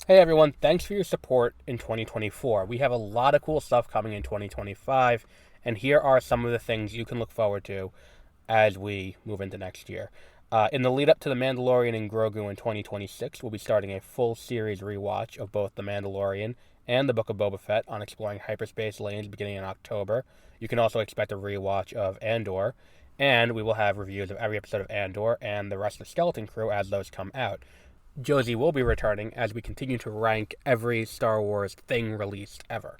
Hey everyone, thanks for your support in 2024. We have a lot of cool stuff coming in 2025, and here are some of the things you can look forward to as we move into next year. In the lead up to The Mandalorian and Grogu in 2026, we'll be starting a full series rewatch of both The Mandalorian and The Book of Boba Fett on exploring hyperspace lanes beginning in October. You can also expect a rewatch of Andor, and we will have reviews of every episode of Andor and the rest of the Skeleton Crew as those come out. Josie will be returning as we continue to rank every Star Wars thing released ever.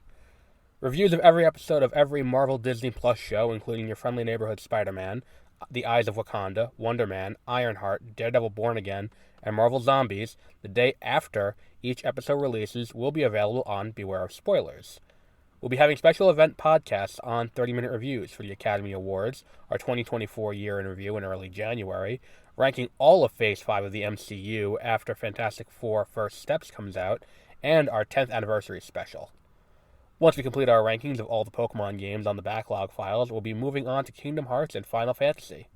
Reviews of every episode of every Marvel Disney Plus show, including Your Friendly Neighborhood Spider Man, The Eyes of Wakanda, Wonder Man, Ironheart, Daredevil Born Again, and Marvel Zombies, the day after each episode releases, will be available on Beware of Spoilers. We'll be having special event podcasts on 30-minute reviews for the Academy Awards, our 2024 year in review in early January, ranking all of Phase 5 of the MCU after Fantastic Four First Steps comes out, and our 10th anniversary special. Once we complete our rankings of all the Pokemon games on the backlog files, we'll be moving on to Kingdom Hearts and Final Fantasy.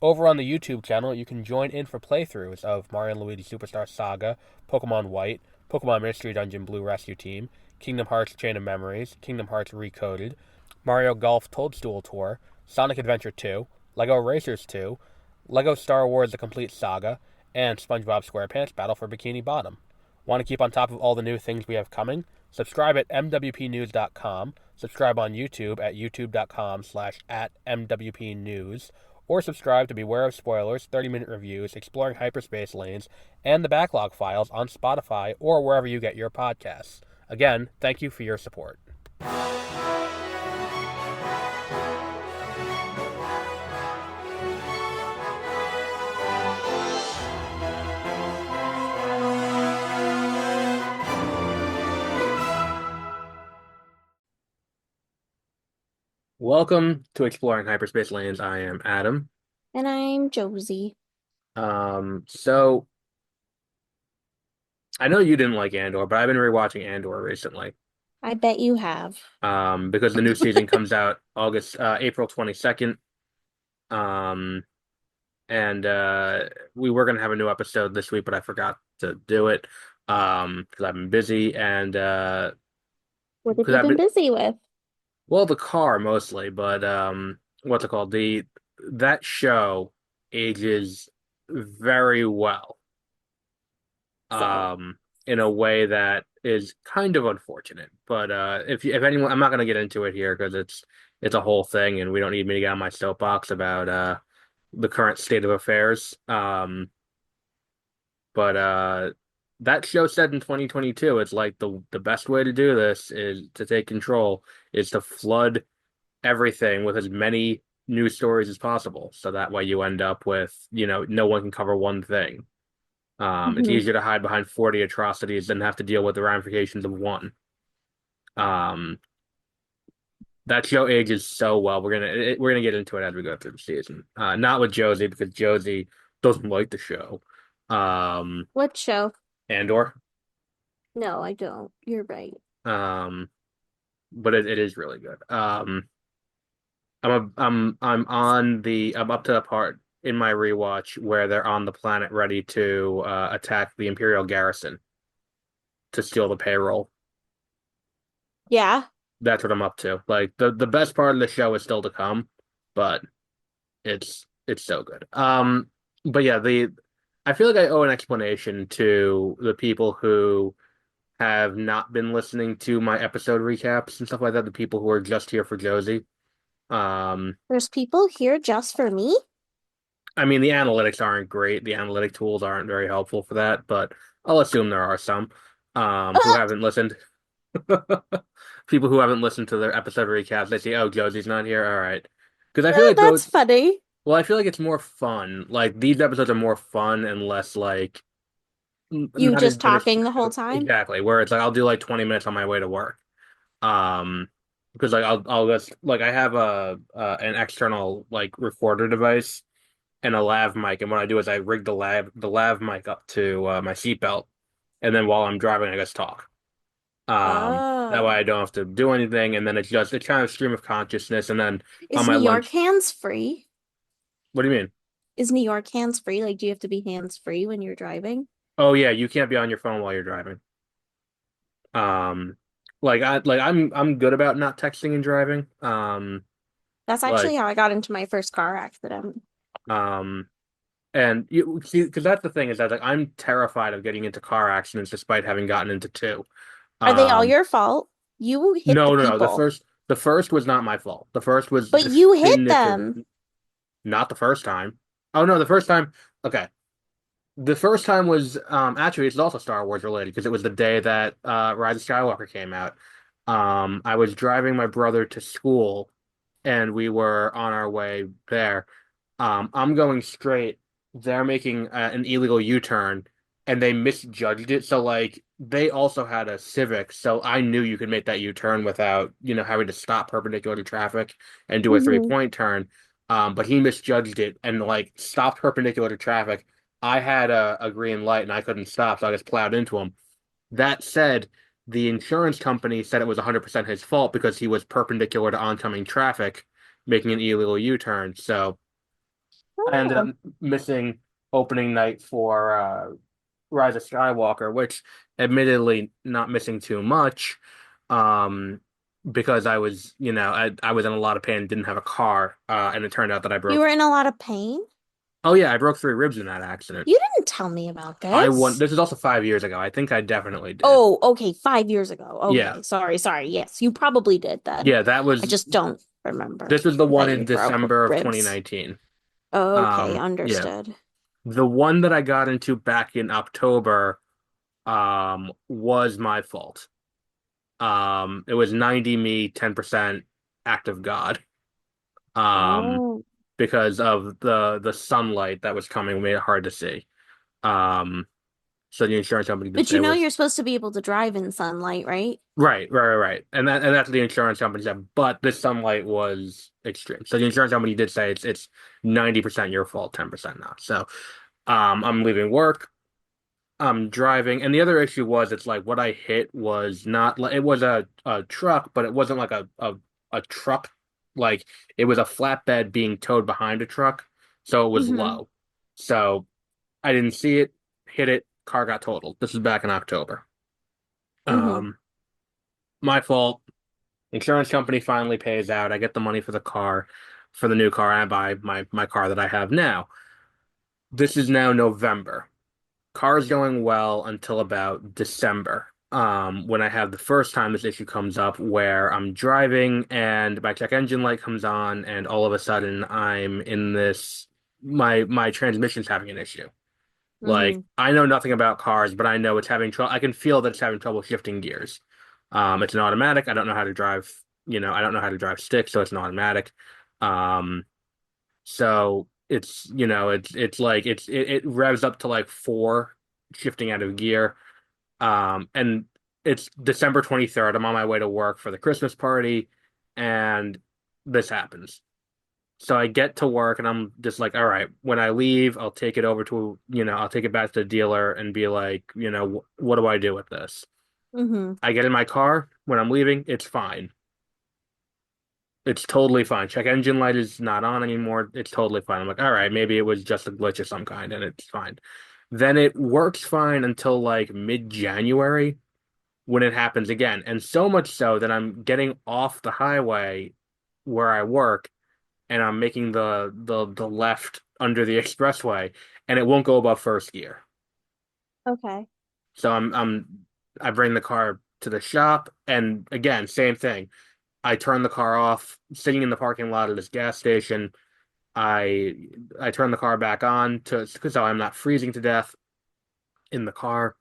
Over on the YouTube channel, you can join in for playthroughs of Mario and Luigi Superstar Saga, Pokemon White, Pokemon Mystery Dungeon Blue Rescue Team, Kingdom Hearts Chain of Memories, Kingdom Hearts Recoded, Mario Golf Toadstool Tour, Sonic Adventure 2, LEGO Racers 2, LEGO Star Wars The Complete Saga, and SpongeBob SquarePants Battle for Bikini Bottom. Want to keep on top of all the new things we have coming? Subscribe at mwpnews.com, subscribe on YouTube at youtube.com/@mwpnews, or subscribe to Beware of Spoilers, 30-minute reviews, exploring hyperspace lanes, and the backlog files on Spotify or wherever you get your podcasts. Again, thank you for your support. Welcome to Exploring Hyperspace Lanes. I am Adam. And I'm Josie. So I know you didn't like Andor, but I've been rewatching Andor recently. I bet you have. Because the new season comes out April 22nd. Um, and we were gonna have a new episode this week, but I forgot to do it. Because I've been busy and What have because you I've been been busy with? well, the car mostly, but what's it called? The that show ages very well. So, Um, in a way that is kind of unfortunate. But if anyone, I'm not gonna get into it here because it's a whole thing, and we don't need me to get on my soapbox about the current state of affairs. But that show said in 2022, it's like the best way to do this is to take control, is to flood everything with as many news stories as possible. So that way you end up with, no one can cover one thing. It's mhm. easier to hide behind 40 atrocities than have to deal with the ramifications of one. Um, that show ages so well. We're gonna get into it as we go through the season. Not with Josie because Josie doesn't like the show. Um, What show? Andor. No, I don't. You're right. Um, but it is really good. I'm up to the part in my rewatch where they're on the planet ready to attack the Imperial garrison to steal the payroll. Yeah. That's what I'm up to. Like the best part of the show is still to come, but it's so good. But yeah, the I feel like I owe an explanation to the people who have not been listening to my episode recaps and stuff like that, the people who are just here for Josie. Um, There's people here just for me? I mean, the analytics aren't great. The analytic tools aren't very helpful for that, but I'll assume there are some who haven't listened. People who haven't listened to their episode recaps, they say, "Oh, Josie's not here." All right, because I feel Oh, like that's those. funny. Well, I feel like it's more fun. Like these episodes are more fun and less like You not as just been as talking the whole time? exactly where it's like I'll do like 20 minutes on my way to work. Um, because like I'll just like I have a an external like recorder device and a lav mic, and what I do is I rig the lav mic up to my seatbelt, and then while I'm driving, I just talk. That way Oh. I don't have to do anything, and then it's kind of stream of consciousness, and then on Is my New York lunch. hands free? What do you mean? Is New York hands free? Like, do you have to be hands free when you're driving? Oh yeah, you can't be on your phone while you're driving. Um, I'm good about not texting and driving. That's Like actually how I got into my first car accident. um, and you see, because that's the thing is that like I'm terrified of getting into car accidents despite having gotten into two. Are they all Um, your fault? You hit the no. people, The first was not my fault. The first was but you hit definitive, them. not the first time. Oh no, the first time. Okay. The first time was actually it's also Star Wars related because it was the day that Rise of Skywalker came out. I was driving my brother to school and we were on our way there. I'm going straight. They're making an illegal U-turn and they misjudged it. So like they also had a Civic, so I knew you could make that U-turn without, having to stop perpendicular to traffic and do a Hmm. three-point turn. But he misjudged it and like stopped perpendicular to traffic. I had a green light and I couldn't stop, so I just plowed into him. That said, the insurance company said it was 100% his fault because he was perpendicular to oncoming traffic, making an illegal U-turn. So I ended up Oh, missing opening night for Rise of Skywalker, which admittedly not missing too much, um, because I was in a lot of pain, didn't have a car, and it turned out that I you broke. were in a lot of pain? Oh yeah, I broke three ribs in that accident. You didn't tell me about I won. this. This is also 5 years ago. I think I definitely did. Oh, okay, 5 years ago. Yeah, Okay, sorry. Yes, you probably did then. yeah. That I was just don't remember this was the one that in you broke December of ribs. 2019. Okay, Yeah. understood. The one that I got into back in October, was my fault. It was 90 me, 10% act of God. Um, Oh, because of the sunlight that was coming made it hard to see. Um, so the insurance company did but say you it know was you're supposed to be able to drive in sunlight, right? right. And that's what the insurance company said. But this sunlight was extreme. So the insurance company did say it's 90% your fault, 10% not. So I'm leaving work. I'm driving, and the other issue was it's like what I hit was not like it was a truck, but it wasn't like a truck. Like it was a flatbed being towed behind a truck, so it was Mm-hmm. low. So I didn't see it, hit it, car got totaled. This is back in October. Mm-hmm. Um, my fault. Insurance company finally pays out. I get the money for the car, for the new car, and I buy my car that I have now. This is now November. Car's going well until about December. When I have the first time this issue comes up where I'm driving and my check engine light comes on and all of a sudden I'm in this my transmission's having an issue. Mm-hmm. Like I know nothing about cars, but I know it's having trouble. I can feel that it's having trouble shifting gears. It's an automatic. I don't know how to drive, I don't know how to drive stick, so it's an automatic. Um, so it's like it revs up to like four shifting out of gear. And it's December 23rd. I'm on my way to work for the Christmas party, and this happens. So I get to work and I'm just like, all right, when I leave, I'll take it over to, I'll take it back to the dealer and be like, what do I do with this? Mm-hmm. I get in my car when I'm leaving, it's fine. It's totally fine. Check engine light is not on anymore. It's totally fine. I'm like, all right, maybe it was just a glitch of some kind and it's fine. Then it works fine until like mid-January when it happens again. And so much so that I'm getting off the highway where I work and I'm making the left under the expressway and it won't go above first gear. Okay. So I bring the car to the shop and again, same thing. I turn the car off, sitting in the parking lot of this gas station. I I turn the car back on to so I'm not freezing to death in the car,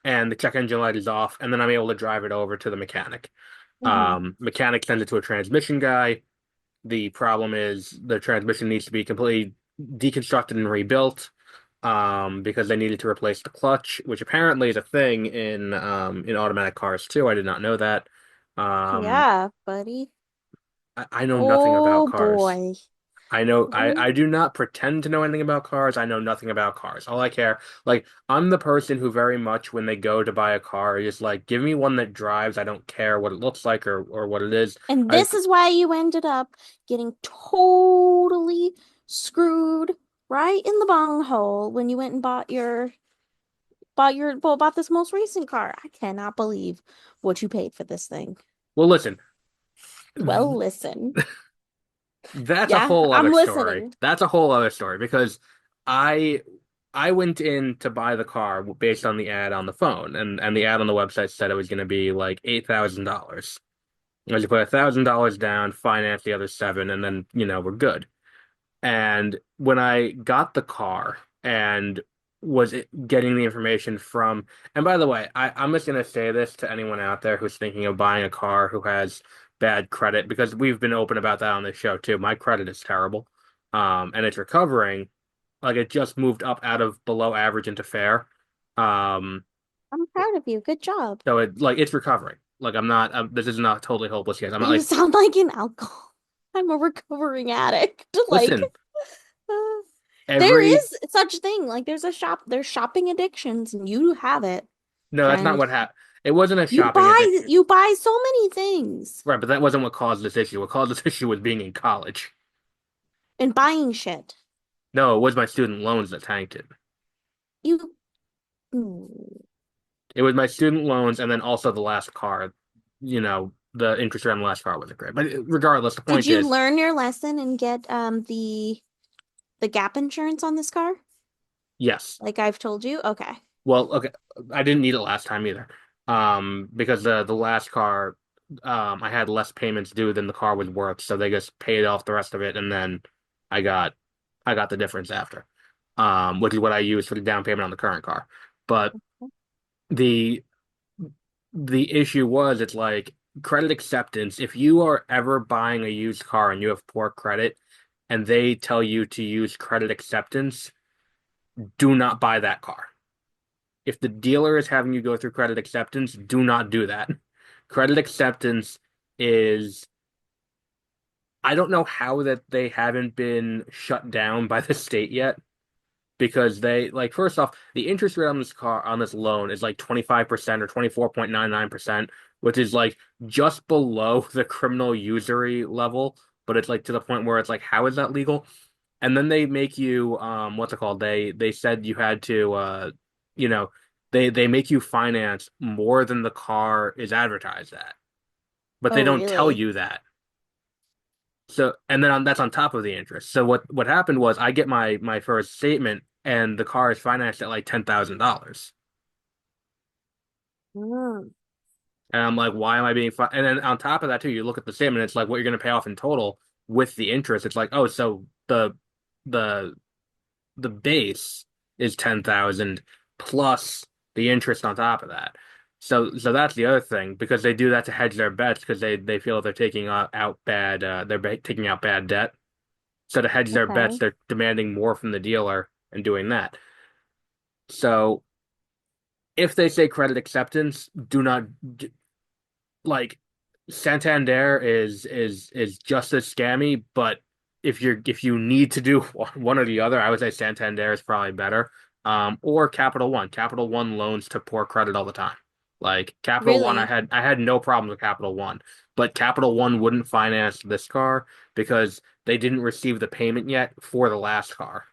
and the check engine light is off, and then I'm able to drive it over to the mechanic. Mm-hmm. Mechanic sends it to a transmission guy. The problem is the transmission needs to be completely deconstructed and rebuilt, because they needed to replace the clutch, which apparently is a thing in automatic cars too. I did not know that. Um, Yeah, buddy. I know nothing about Oh cars. boy. I do not pretend to know anything about cars. I know nothing about cars. All I care, like, I'm the person who very much when they go to buy a car is like, give me one that drives. I don't care what it looks like or what it is. And I this is why you ended up getting totally screwed right in the bunghole when you went and bought your bought this most recent car. I cannot believe what you paid for this thing. Well, listen, Well, listen. that's a Yeah, whole I'm other story. listening. That's a whole other story because I I went in to buy the car based on the ad on the phone, and the ad on the website said it was going to be like $8,000. I had to put $1,000 down, finance the other seven, and then we're good. And when I got the car and getting the information from, and by the way, I'm just going to say this to anyone out there who's thinking of buying a car who has bad credit, because we've been open about that on this show too. My credit is terrible, and it's recovering. Like it just moved up out of below average into fair. Um, I'm proud of you. Good job. so it's recovering. Like I'm not, this is not totally hopeless, guys. I'm not You like, sound like an alcohol. I'm a recovering addict. Like, listen, uh, there every, is such thing. Like, there's shopping addictions, and you have it. no, that's not And what happened. It wasn't a shopping addiction. you buy so many things Right, but that wasn't what caused this issue. What caused this issue was being in college. and buying shit. No, it was my student loans that tanked it. You, hmm. It was my student loans and then also the last car. The interest rate on the last car wasn't great. But regardless, the Did point you is, learn your lesson and get the gap insurance on this car? yes. Like I've told you? Okay. Well, okay, I didn't need it last time either. Because the last car, I had less payments due than the car was worth, so they just paid off the rest of it, and then I got I got the difference after. Which is what I used for the down payment on the current car. But the the issue was, it's like credit acceptance. If you are ever buying a used car and you have poor credit and they tell you to use credit acceptance, do not buy that car. If the dealer is having you go through credit acceptance, do not do that. Credit acceptance is, I don't know how that they haven't been shut down by the state yet, because they, like, first off, the interest rate on this loan is like 25% or 24.99%, which is like just below the criminal usury level, but it's like to the point where it's like, how is that legal? And then they make you, what's it called? They said you had to, you know they make you finance more than the car is advertised at, but they Oh, don't tell really? you that. So, and then that's on top of the interest. So what happened was, I get my first statement and the car is financed at like $10,000. Mm. And I'm like, why am I being and then on top of that too, you look at the statement, it's like what you're going to pay off in total with the interest. It's like, oh, so the the base is 10,000 plus the interest on top of that. So that's the other thing, because they do that to hedge their bets, because they feel they're taking out bad taking out bad debt. So to hedge their bets, Okay. they're demanding more from the dealer and doing that. So if they say credit acceptance, do not, like, Santander is just as scammy, but if you need to do one or the other, I would say Santander is probably better. Or Capital One. Capital One loans to poor credit all the time. Like Capital One, Really? I had no problems with Capital One, but Capital One wouldn't finance this car because they didn't receive the payment yet for the last car.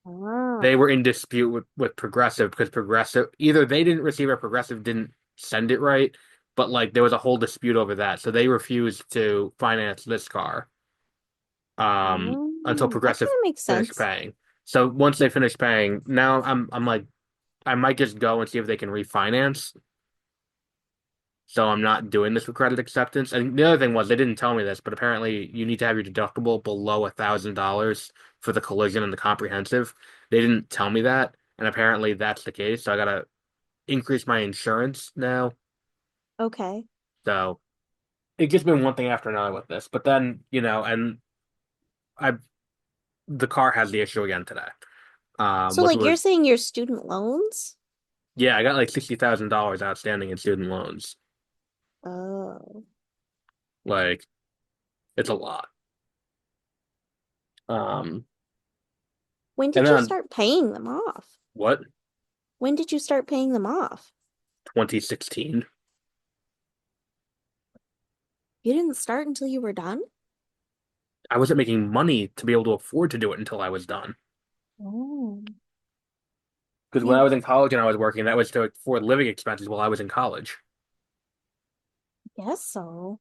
Ah. They were in dispute with Progressive, because Progressive, either they didn't receive it or Progressive didn't send it right, but like there was a whole dispute over that. So they refused to finance this car until That kind Progressive of makes finished sense. paying. So once they finished paying, now I'm like, I might just go and see if they can refinance. So I'm not doing this with credit acceptance. And the other thing was, they didn't tell me this, but apparently you need to have your deductible below $1,000 for the collision and the comprehensive. They didn't tell me that, and apparently that's the case. So I gotta increase my insurance now. Okay. So it's just been one thing after another with this. But then, and I the car has the issue again today. So Which like you're was, saying your student loans? yeah, I got like $60,000 outstanding in student loans. Oh. Like, it's a lot. Um, When and did you then start paying them off? what? When did you start paying them off? 2016. You didn't start until you were done? I wasn't making money to be able to afford to do it until I was done. Oh. Because when I was in college and I was working, that was to afford living expenses while I was in college. Guess so.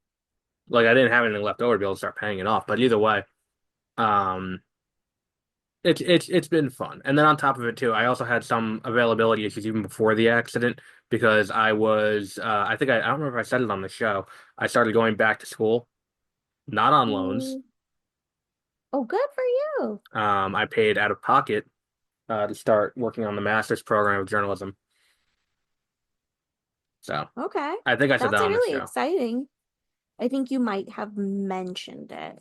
Like I didn't have anything left over to be able to start paying it off. But either way, um, it's been fun. And then on top of it too, I also had some availability issues even before the accident because I was I think I don't remember if I said it on the show. I started going back to school, not on loans. Mm. Oh, good for you. I paid out of pocket to start working on the master's program of journalism. So Okay. I think I said That's that a on the really show. exciting. I think you might have mentioned it.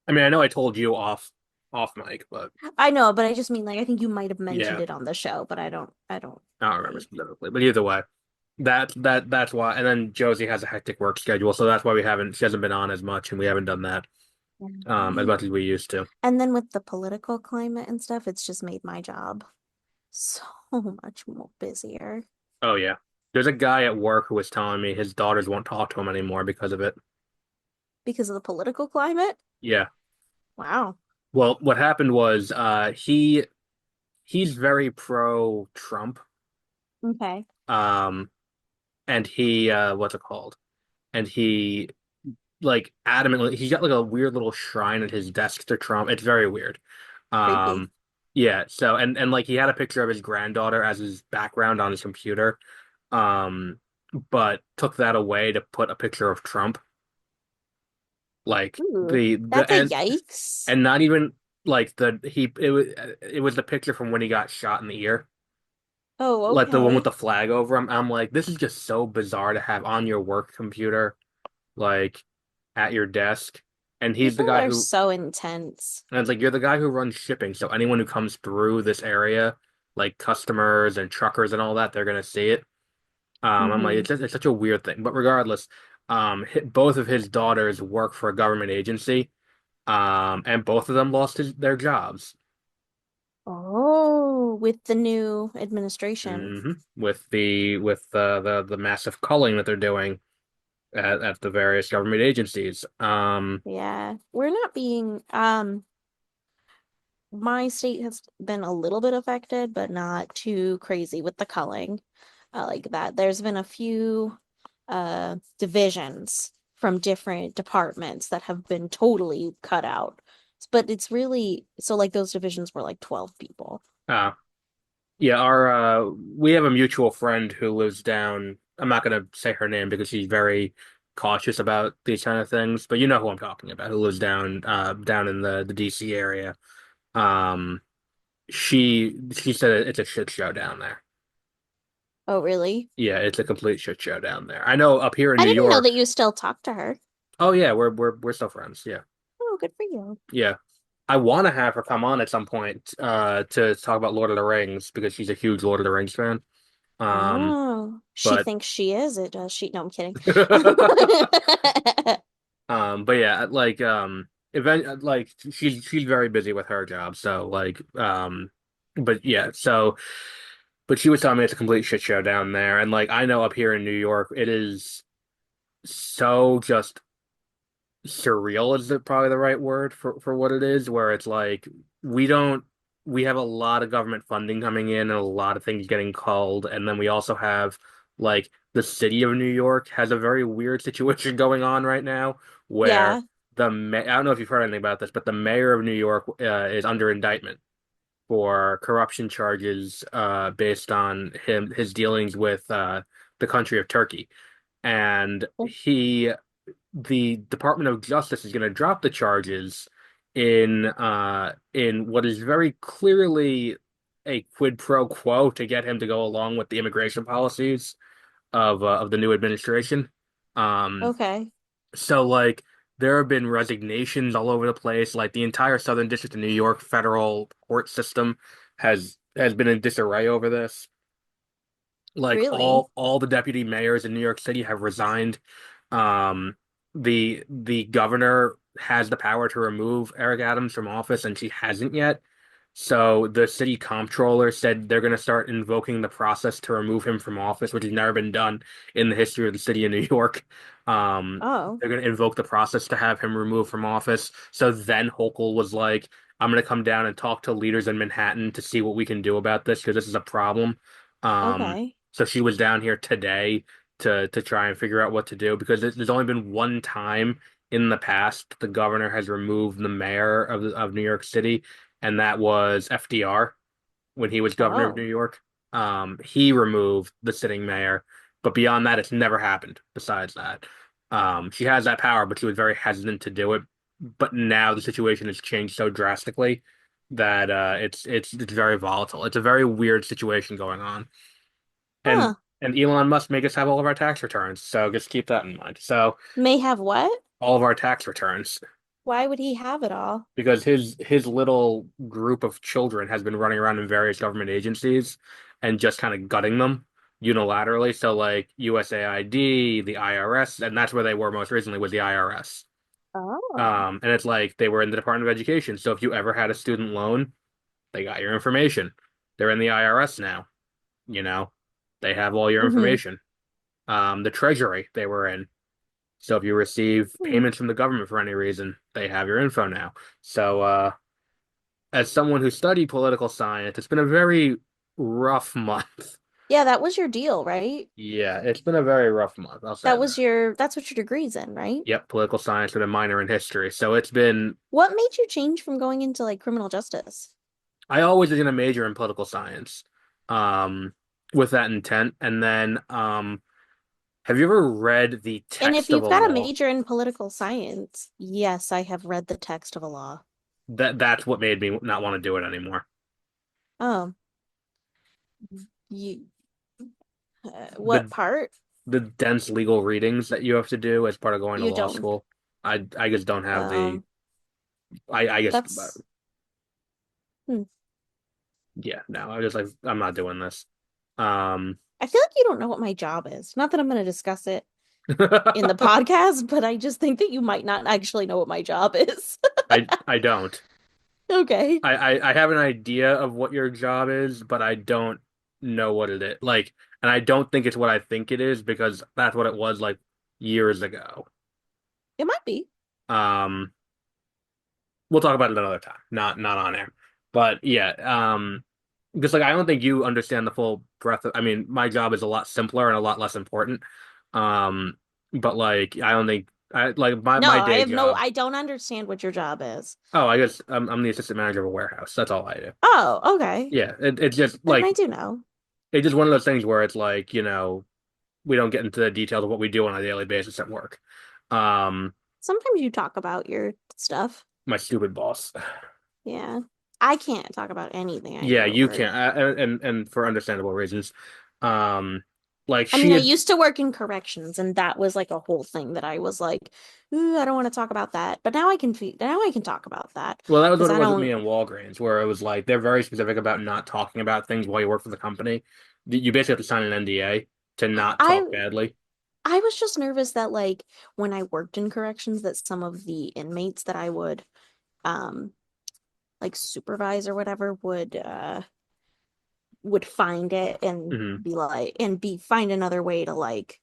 I mean, I know I told you off mic, but I know, but I just mean like I think you might have mentioned yeah, it on the show, but I don't I don't remember really. specifically. But either way, that's why. And then Josie has a hectic work schedule, so that's why she hasn't been on as much, and we haven't done that as Yeah. much as we used to. And then with the political climate and stuff, it's just made my job so much more busier Oh yeah, there's a guy at work who was telling me his daughters won't talk to him anymore because of it. because of the political climate. Yeah. Wow. Well, what happened was he's very pro Trump. Okay. Um, and he what's it called? And he like adamantly he's got like a weird little shrine at his desk to Trump. It's very weird. Creepy. Um yeah, so and like he had a picture of his granddaughter as his background on his computer. Um but took that away to put a picture of Trump. Like Ooh, the that's a yikes. and not even like the he it was the picture from when he got shot in the ear. Oh, Like the one with okay. the flag over him. I'm like, this is just so bizarre to have on your work computer, like at your desk. And he's the People guy are who, so intense. and it's like, you're the guy who runs shipping. So anyone who comes through this area, like customers and truckers and all that, they're gonna see it. I'm like, Hmm. it's such a weird thing. But regardless, both of his daughters work for a government agency, and both of them lost their jobs. Oh, with the new administration. With the massive culling that they're doing at the various government agencies. Yeah. We're not being my state has been a little bit affected, but not too crazy with the culling. Like that. There's been a few divisions from different departments that have been totally cut out. But it's really so like those divisions were like 12 people. uh, yeah, our we have a mutual friend who lives down. I'm not gonna say her name because she's very cautious about these kind of things, but you know who I'm talking about, who lives down in the DC area. Um, she said it's a shit show down there. Oh, really? Yeah, it's a complete shit show down there. I know up here in I New didn't know that York. you still talk to her. Oh yeah, we're still friends. Yeah, Oh, good for you. yeah. I want to have her come on at some point to talk about Lord of the Rings because she's a huge Lord of the Rings fan. Um, Oh, she but thinks she is. It does she? No, I'm kidding. but yeah, like event like she's very busy with her job, so like but yeah, so but she was telling me it's a complete shit show down there, and like I know up here in New York, it is so just surreal is probably the right word for what it is, where it's like we don't we have a lot of government funding coming in and a lot of things getting called, and then we also have like the city of New York has a very weird situation going on right now where Yeah. I don't know if you've heard anything about this, but the mayor of New York is under indictment for corruption charges based on his dealings with the country of Turkey. And the Department of Justice is going to drop the charges in what is very clearly a quid pro quo to get him to go along with the immigration policies of the new administration. Um, Okay. so like there have been resignations all over the place. Like the entire Southern District of New York federal court system has been in disarray over this. Like Really? all the deputy mayors in New York City have resigned. Um, the governor has the power to remove Eric Adams from office, and she hasn't yet. So the city comptroller said they're going to start invoking the process to remove him from office, which has never been done in the history of the city of New York. Oh. They're going to invoke the process to have him removed from office. So then Hochul was like, I'm going to come down and talk to leaders in Manhattan to see what we can do about this because this is a problem. Okay. So she was down here today to try and figure out what to do because there's only been one time in the past the governor has removed the mayor of New York City, and that was FDR when he was governor of New Oh. York. He removed the sitting mayor, but beyond that, it's never happened. Besides that, she has that power, but she was very hesitant to do it. But now the situation has changed so drastically that it's very volatile. It's a very weird situation going on, and Huh. and Elon must make us have all of our tax returns. So just keep that in mind. So May have what? all of our tax returns Why would he have it all? because his little group of children has been running around in various government agencies and just kind of gutting them unilaterally. So like USAID, the IRS, and that's where they were most recently was the IRS. Oh. And it's like they were in the Department of Education. So if you ever had a student loan, they got your information. They're in the IRS now, you know. They have all your Mm-hmm. information. The Treasury they were in. So if you receive Hmm. payments from the government for any reason, they have your info now. So as someone who studied political science, it's been a very rough month. Yeah, that was your deal, right? Yeah, it's been a very rough month. I'll say That was that. that's what your degree's in, right? Yep, political science with a minor in history. So it's been, What made you change from going into like criminal justice? I always was going to major in political science, um, with that intent. And then, have you ever read the And if text of you've a got a law? major in political science, yes, I have read the text of a law. That's what made me not want to do it anymore. Oh, you, what The part? the dense legal readings that you have to do as part of going to You law don't. school. I just don't have the Um, I guess that's, hmm. yeah, no, I was just like, I'm not doing this. Um, I feel like you don't know what my job is. Not that I'm going to discuss it in the podcast, but I just think that you might not actually know what my job is. I don't. Okay. I have an idea of what your job is, but I don't know what it is. Like, and I don't think it's what I think it is because that's what it was like years ago. It might be. Um, we'll talk about it another time, not on air. But yeah, because like I don't think you understand the full breadth of, I mean, my job is a lot simpler and a lot less important. Um, but like I don't think I like my No, I day have no, job. I don't understand what your job is. Oh, I guess I'm the assistant manager of a warehouse. That's all I do. Oh, okay. Yeah, it's just Then I like do know. it's just one of those things where it's like, we don't get into the details of what we do on a daily basis at work. Um, Sometimes you talk about your stuff. my stupid boss. Yeah. I can't talk about anything I Yeah, do at you work. can't, and for understandable reasons. Um, like I she mean, I had, used to work in corrections, and that was like a whole thing that I was like, ooh, I don't want to talk about that. But now I can talk about that well, that was because what it I was with me don't. in Walgreens, where it was like they're very specific about not talking about things while you work for the company. You basically have to sign an NDA to not I talk badly. I was just nervous that like when I worked in corrections, that some of the inmates that I would um like supervise or whatever would find it and Hmm. be like and be find another way to like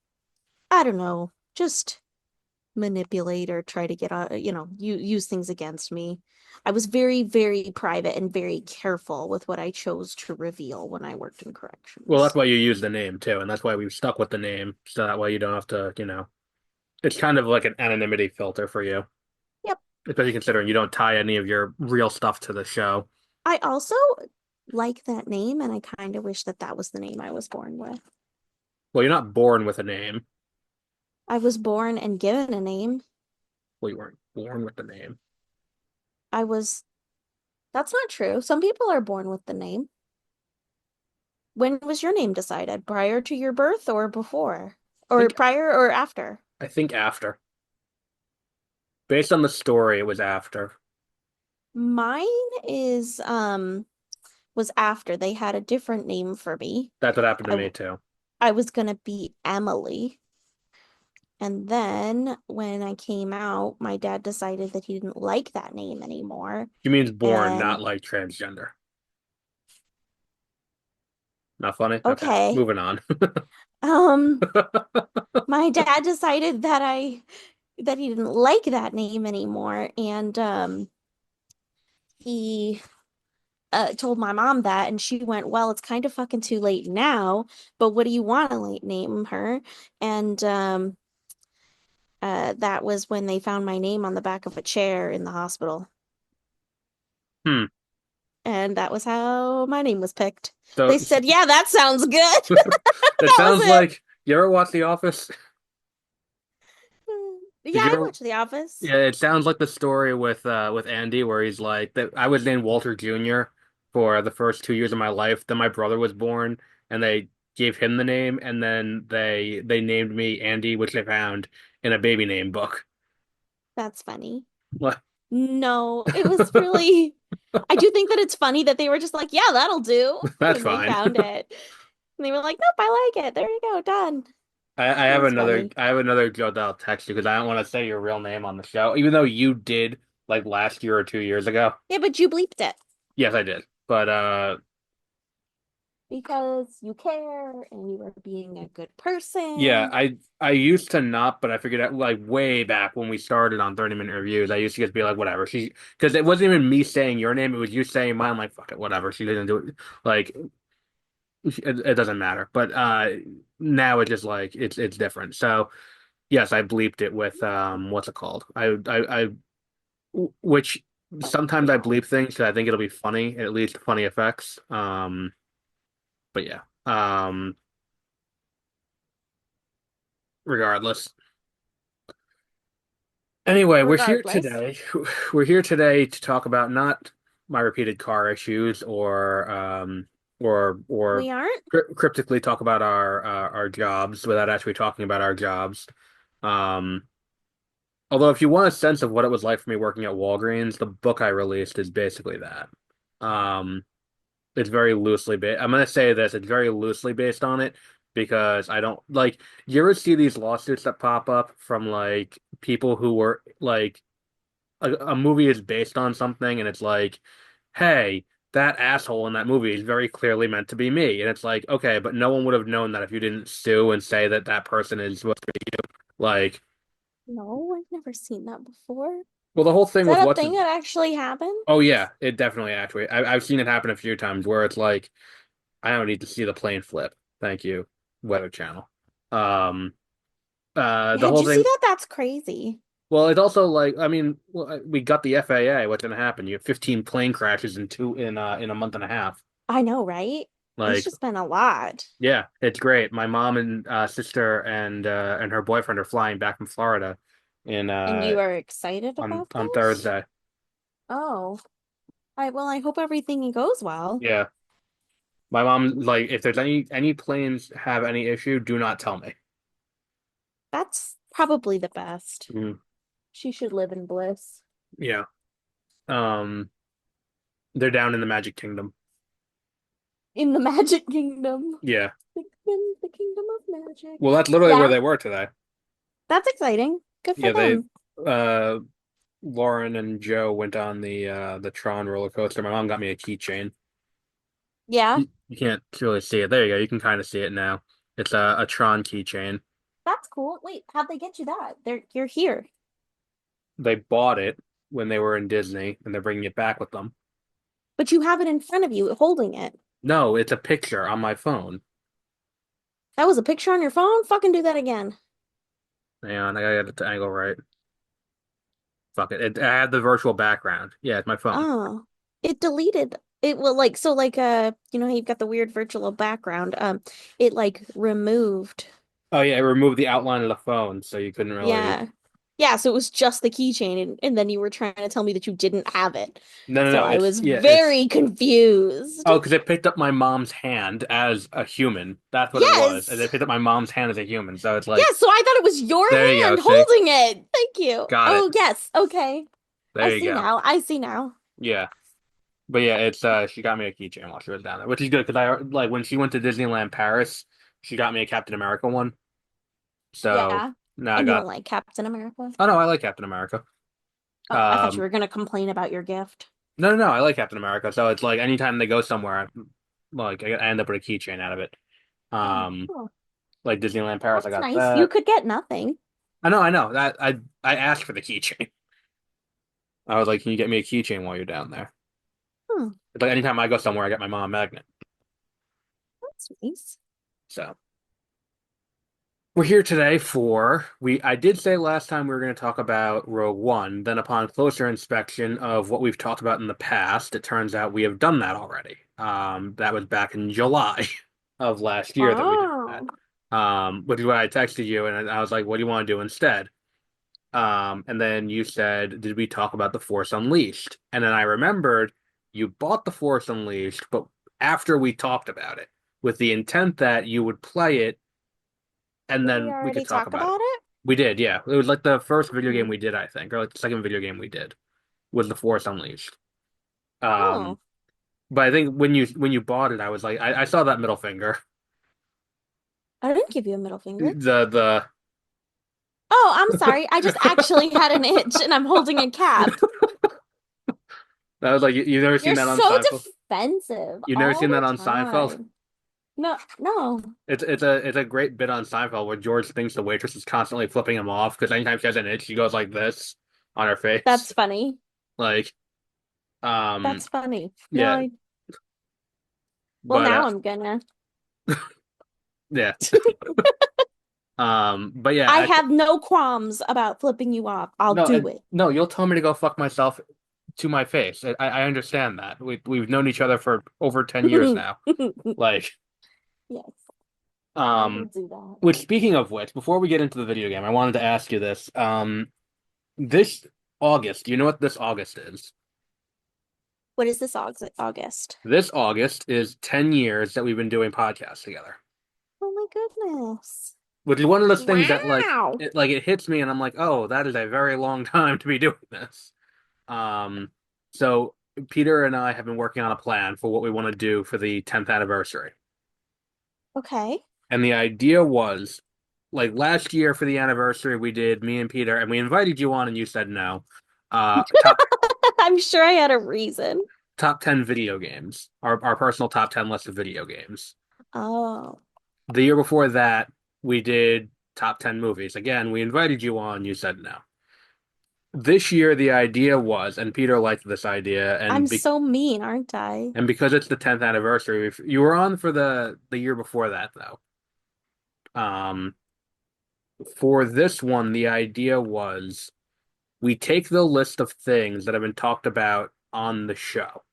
I don't know, just manipulate or try to get use things against me. I was very, very private and very careful with what I chose to reveal when I worked in Well, that's corrections. why you use the name too, and that's why we've stuck with the name, so that way you don't have to, it's kind of like an anonymity filter for you, Yep. especially considering you don't tie any of your real stuff to the show. I also like that name, and I kind of wish that that was the name I was born with. Well, you're not born with a name. I was born and given a name. Well, you weren't born with the name. I was, that's not true. Some people are born with the name. When was your name decided? Prior to your birth or before? I Or think prior or after? I think after. Based on the story, it was after. Mine is was after they had a different name for me. That's what happened to I me too. I was gonna be Emily. And then when I came out, my dad decided that he didn't like that name anymore. She means born, not And like transgender. Not funny? Okay, okay. moving on. Um, my dad decided that he didn't like that name anymore. And he told my mom that, and she went, "Well, it's kind of fucking too late now, but what do you want to like name her?" And that was when they found my name on the back of a chair in the hospital. Hmm. And that was how my name was picked. So They said, "Yeah, that sounds good." it That was sounds it. like you ever watch The Office? Yeah, Did you I ever? watched The Office. Yeah, it sounds like the story with Andy where he's like that I was named Walter Jr. for the first 2 years of my life. Then my brother was born and they gave him the name and then they named me Andy, which they found in a baby name book. That's funny. What? No, it was really, I do think that it's funny that they were just like, "Yeah, that'll do." That's When they fine. found it. And they were like, "Nope, I like it. There you go, done." I It have was another funny. I have another joke that I'll text you because I don't want to say your real name on the show, even though you did like last year or 2 years ago. Yeah, but you bleeped it Yes, I did. But because you care and you were being a good yeah, person. I used to not, but I figured out like way back when we started on 30-minute reviews, I used to just be like, whatever. She because it wasn't even me saying your name, it was you saying mine. I'm like, fuck it, whatever. She didn't do it. Like it doesn't matter. But now it's just like it's different. So yes, I bleeped it with what's it called? I which sometimes I bleep things because I think it'll be funny, at least funny effects. But yeah. Regardless. Anyway, we're here Regardless, today. We're here today to talk about not my repeated car issues or we aren't. cryptically talk about our jobs without actually talking about our jobs. Um, although if you want a sense of what it was like for me working at Walgreens, the book I released is basically that. Um, it's very loosely based. I'm gonna say this, it's very loosely based on it because I don't like you ever see these lawsuits that pop up from like people who were like a movie is based on something and it's like, hey, that asshole in that movie is very clearly meant to be me. And it's like, okay, but no one would have known that if you didn't sue and say that that person is supposed to be like, No, I've never seen that before. Is well, the whole thing with that a what's, thing that actually happened? oh yeah, it definitely actually, I've seen it happen a few times where it's like, I don't need to see the plane flip. Thank you, Weather Channel. Um, Yeah, the did whole you see thing, that? That's crazy. well, it's also like, I mean, well, we got the FAA. What's gonna happen? You have 15 plane crashes in a month and a half. I know, right? It's Like, just been a lot. yeah, it's great. My mom and sister and her boyfriend are flying back from Florida in And you are excited about on this? Thursday. Oh, I hope everything goes well. Yeah. My mom like if there's any planes have any issue, do not tell me. That's probably the best. Mm, She should live in bliss. yeah. Um they're down in the Magic Kingdom. In the Magic Kingdom. Yeah. The kingdom of magic. Well, that's literally where Yeah, they were today. that's exciting. Good for Yeah, they them. uh Lauren and Joe went on the Tron roller coaster. My mom got me a keychain. Yeah, You can't really see it. There you go. You can kind of see it now. It's a Tron keychain. that's cool. Wait, how'd they get you that? You're here. They bought it when they were in Disney, and they're bringing it back with them. But you have it in front of you, holding it. No, it's a picture on my phone. That was a picture on your phone? Fucking do that again. Hang on, I gotta get the angle right. Fuck it. I had the virtual background. Yeah, it's my phone. Oh, it deleted. It will like so like you know how you've got the weird virtual background. It like removed. Oh yeah, I removed the outline of the phone, so you couldn't really. Yeah. Yeah, so it was just the keychain and then you were trying to tell me that you didn't have it. No, no, So no. I It's was yeah, it's very confused. oh, because it picked up my mom's hand as a human. That's what it was. And Yes. it picked up my mom's hand as a human. So it's like, Yes, so I thought it was your there you go. hand See, holding it. Thank you. got it. Oh, yes. Okay. I There you see go. now. I see now. Yeah. But yeah, it's she got me a keychain while she was down there, which is good because I like when she went to Disneyland Paris, she got me a Captain America one. So Yeah. now I And you don't got like Captain America? oh no, I like Captain America. Oh, I thought you Um were gonna complain about your gift. no no no, I like Captain America. So it's like anytime they go somewhere, like I end up with a keychain out of it. Oh, Um cool. like Disneyland Paris, I That's got nice. You that. could get nothing. I know. That I asked for the keychain. I was like, can you get me a keychain while you're down there? It's like anytime I go somewhere, I get my mom a magnet. That's nice. So we're here today for we. I did say last time we were going to talk about Rogue One. Then, upon closer inspection of what we've talked about in the past, it turns out we have done that already. That was back in July of last year that we did that. Oh. Which is what I texted you, and I was like, "What do you want to do instead?" And then you said, "Did we talk about The Force Unleashed?" And then I remembered you bought The Force Unleashed, but after we talked about it, with the intent that you would play it and Did we then we could already talk talk about it. about it? We did, yeah. It was like the first video game Hmm. we did, I think, or like the second video game we did was The Force Unleashed. Um, Oh, but I think when you bought it, I was like, I saw that middle finger, I didn't give you a middle finger. the Oh, I'm sorry. I just actually had an itch and I'm holding a cap. I was like, you've never seen You're that on so Seinfeld? defensive You've never all seen that the on Seinfeld? time. No, no. It's a great bit on Seinfeld where George thinks the waitress is constantly flipping him off because anytime she has an itch, she goes like this on her face. That's funny. Like, um, That's funny. yeah, Well, but now I'm gonna. yeah, but yeah, I have no qualms about flipping you off. I'll no, do it. no, you'll tell me to go fuck myself to my face. I understand that. We've known each other for over 10 years now. Like, Yes, I will um, do that. which speaking of which, before we get into the video game, I wanted to ask you this. This August, do you know what this August is? What is this August? This August is 10 years that we've been doing podcasts together. Oh my goodness. Which is one of those things that Wow. it hits me and I'm like, "Oh, that is a very long time to be doing this." Um, so Peter and I have been working on a plan for what we want to do for the 10th anniversary. Okay. And the idea was like last year for the anniversary, we did me and Peter, and we invited you on, and you said no. I'm sure I had a reason. Top 10 video games, our personal top 10 list of video games. Oh, The year before that, we did top 10 movies. Again, we invited you on, you said no. This year, the idea was, and Peter liked this idea, I'm so mean, aren't I? and because it's the 10th anniversary, if you were on for the year before that though. Um, for this one, the idea was we take the list of things that have been talked about on the show,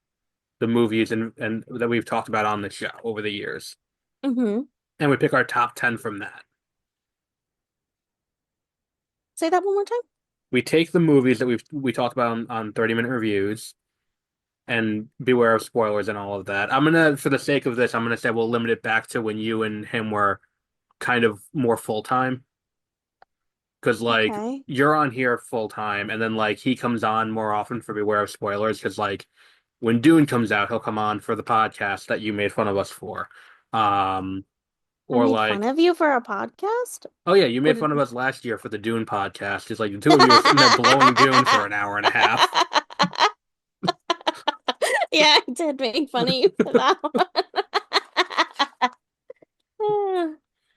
the movies and that we've talked about on the show over the years, Mm-hmm. and we pick our top 10 from that. Say that one more time. We take the movies that we talked about on 30-minute reviews and beware of spoilers and all of that. I'm gonna, for the sake of this, I'm gonna say we'll limit it back to when you and him were kind of more full time. Because like Okay. you're on here full time, and then like he comes on more often for Beware of Spoilers. Because like when Dune comes out, he'll come on for the podcast that you made fun of us for. Um, I or made fun like, of you for a podcast? oh yeah, you What made did... fun of us last year for the Dune podcast. It's like the two of you were sitting there blowing Dune for an hour and a half. Yeah, I did make fun of you for that one.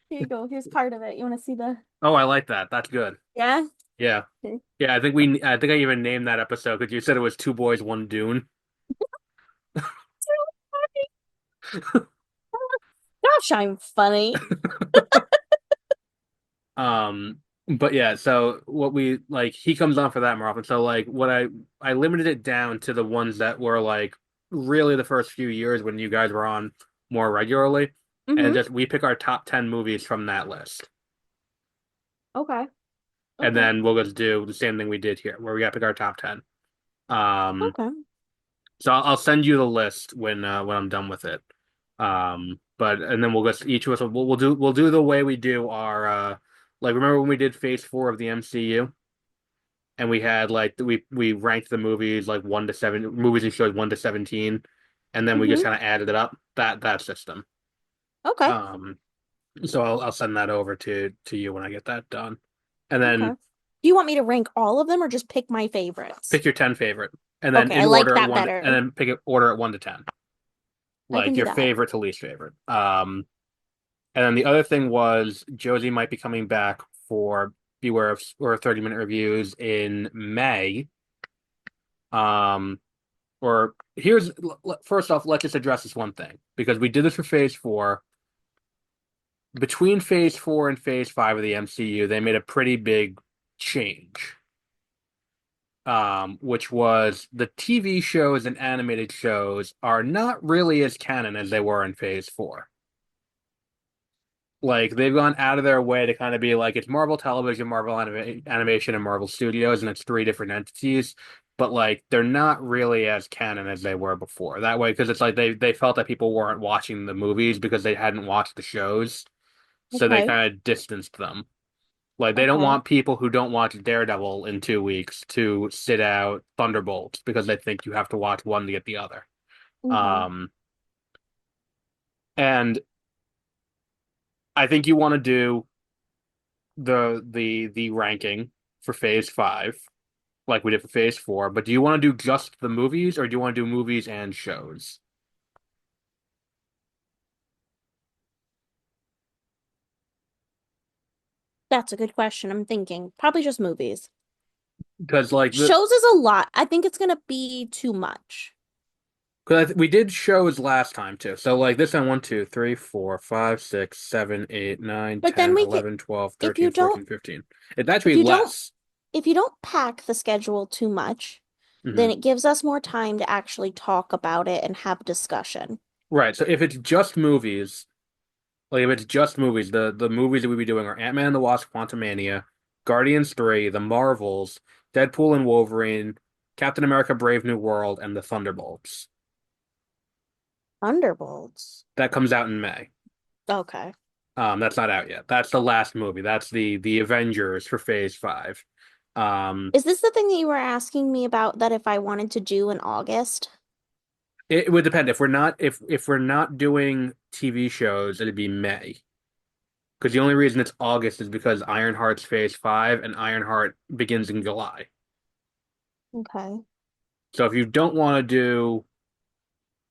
Here you go. Here's part of it. You want to see the... Oh, I like that. That's good. Yeah? Yeah. Okay. Yeah, I think I even named that episode because you said it was Two Boys, One Dune. Gosh, I'm funny. Um, but yeah, so what we like he comes on for that more often. So like what I limited it down to the ones that were like really the first few years when you guys were on more regularly. And Mm-hmm. just we pick our top 10 movies from that list. Okay. And Okay. then we'll just do the same thing we did here, where we gotta pick our top 10. Um, Okay. so I'll send you the list when I'm done with it. But and then we'll just each of us we'll do the way we do our like remember when we did Phase 4 of the MCU and we had like we ranked the movies like 1 to 7 movies and shows 1 to 17, and then we just Mm-hmm. kind of added it up that system. Okay. Um, so I'll send that over to you when I get that done, and Okay. then Do you want me to rank all of them or just pick my favorites? pick your 10 favorite, and then Okay, I in like order that better. and then pick it order at 1 to 10, I can like do your that. favorite to least favorite. And then the other thing was Josie might be coming back for Beware of or 30-minute reviews in May. Um, or here's first off, let's just address this one thing because we did this for Phase 4. Between Phase 4 and Phase 5 of the MCU, they made a pretty big change, which was the TV shows and animated shows are not really as canon as they were in Phase 4. Like they've gone out of their way to kind of be like it's Marvel Television, Animation, and Marvel Studios, and it's three different entities. But like they're not really as canon as they were before. That way, because it's like they felt that people weren't watching the movies because they hadn't watched the shows, so they Okay. kind of distanced them. Like they don't Okay. want people who don't watch Daredevil in 2 weeks to sit out Thunderbolts because they think you have to watch one to get the other. Okay. Um, and I think you want to do the ranking for Phase 5 like we did for Phase 4, but do you want to do just the movies or do you want to do movies and shows? That's a good question. I'm thinking probably just movies. Because like the Shows is a lot. I think it's gonna be too much. because we did shows last time too. So like this time 1, 2, 3, 4, 5, 6, 7, 8, 9, But then 10, we could 11, 12, if 13, you don't 14, 15. It should if be you don't less. if you don't pack the schedule too much, then Hmm. it gives us more time to actually talk about it and have discussion. Right. So if it's just movies, like if it's just movies, the movies that we'd be doing are Ant-Man and the Wasp: Quantumania, Guardians 3, The Marvels, Deadpool and Wolverine, Captain America: Brave New World, and the Thunderbolts. Thunderbolts. That comes out in May. Okay. That's not out yet. That's the last movie. That's the Avengers for Phase 5. Um, Is this the thing that you were asking me about that if I wanted to do in August? it would depend if we're not doing TV shows, it'd be May. Because the only reason it's August is because Ironheart's Phase 5 and Ironheart begins in July. Okay. So if you don't want to do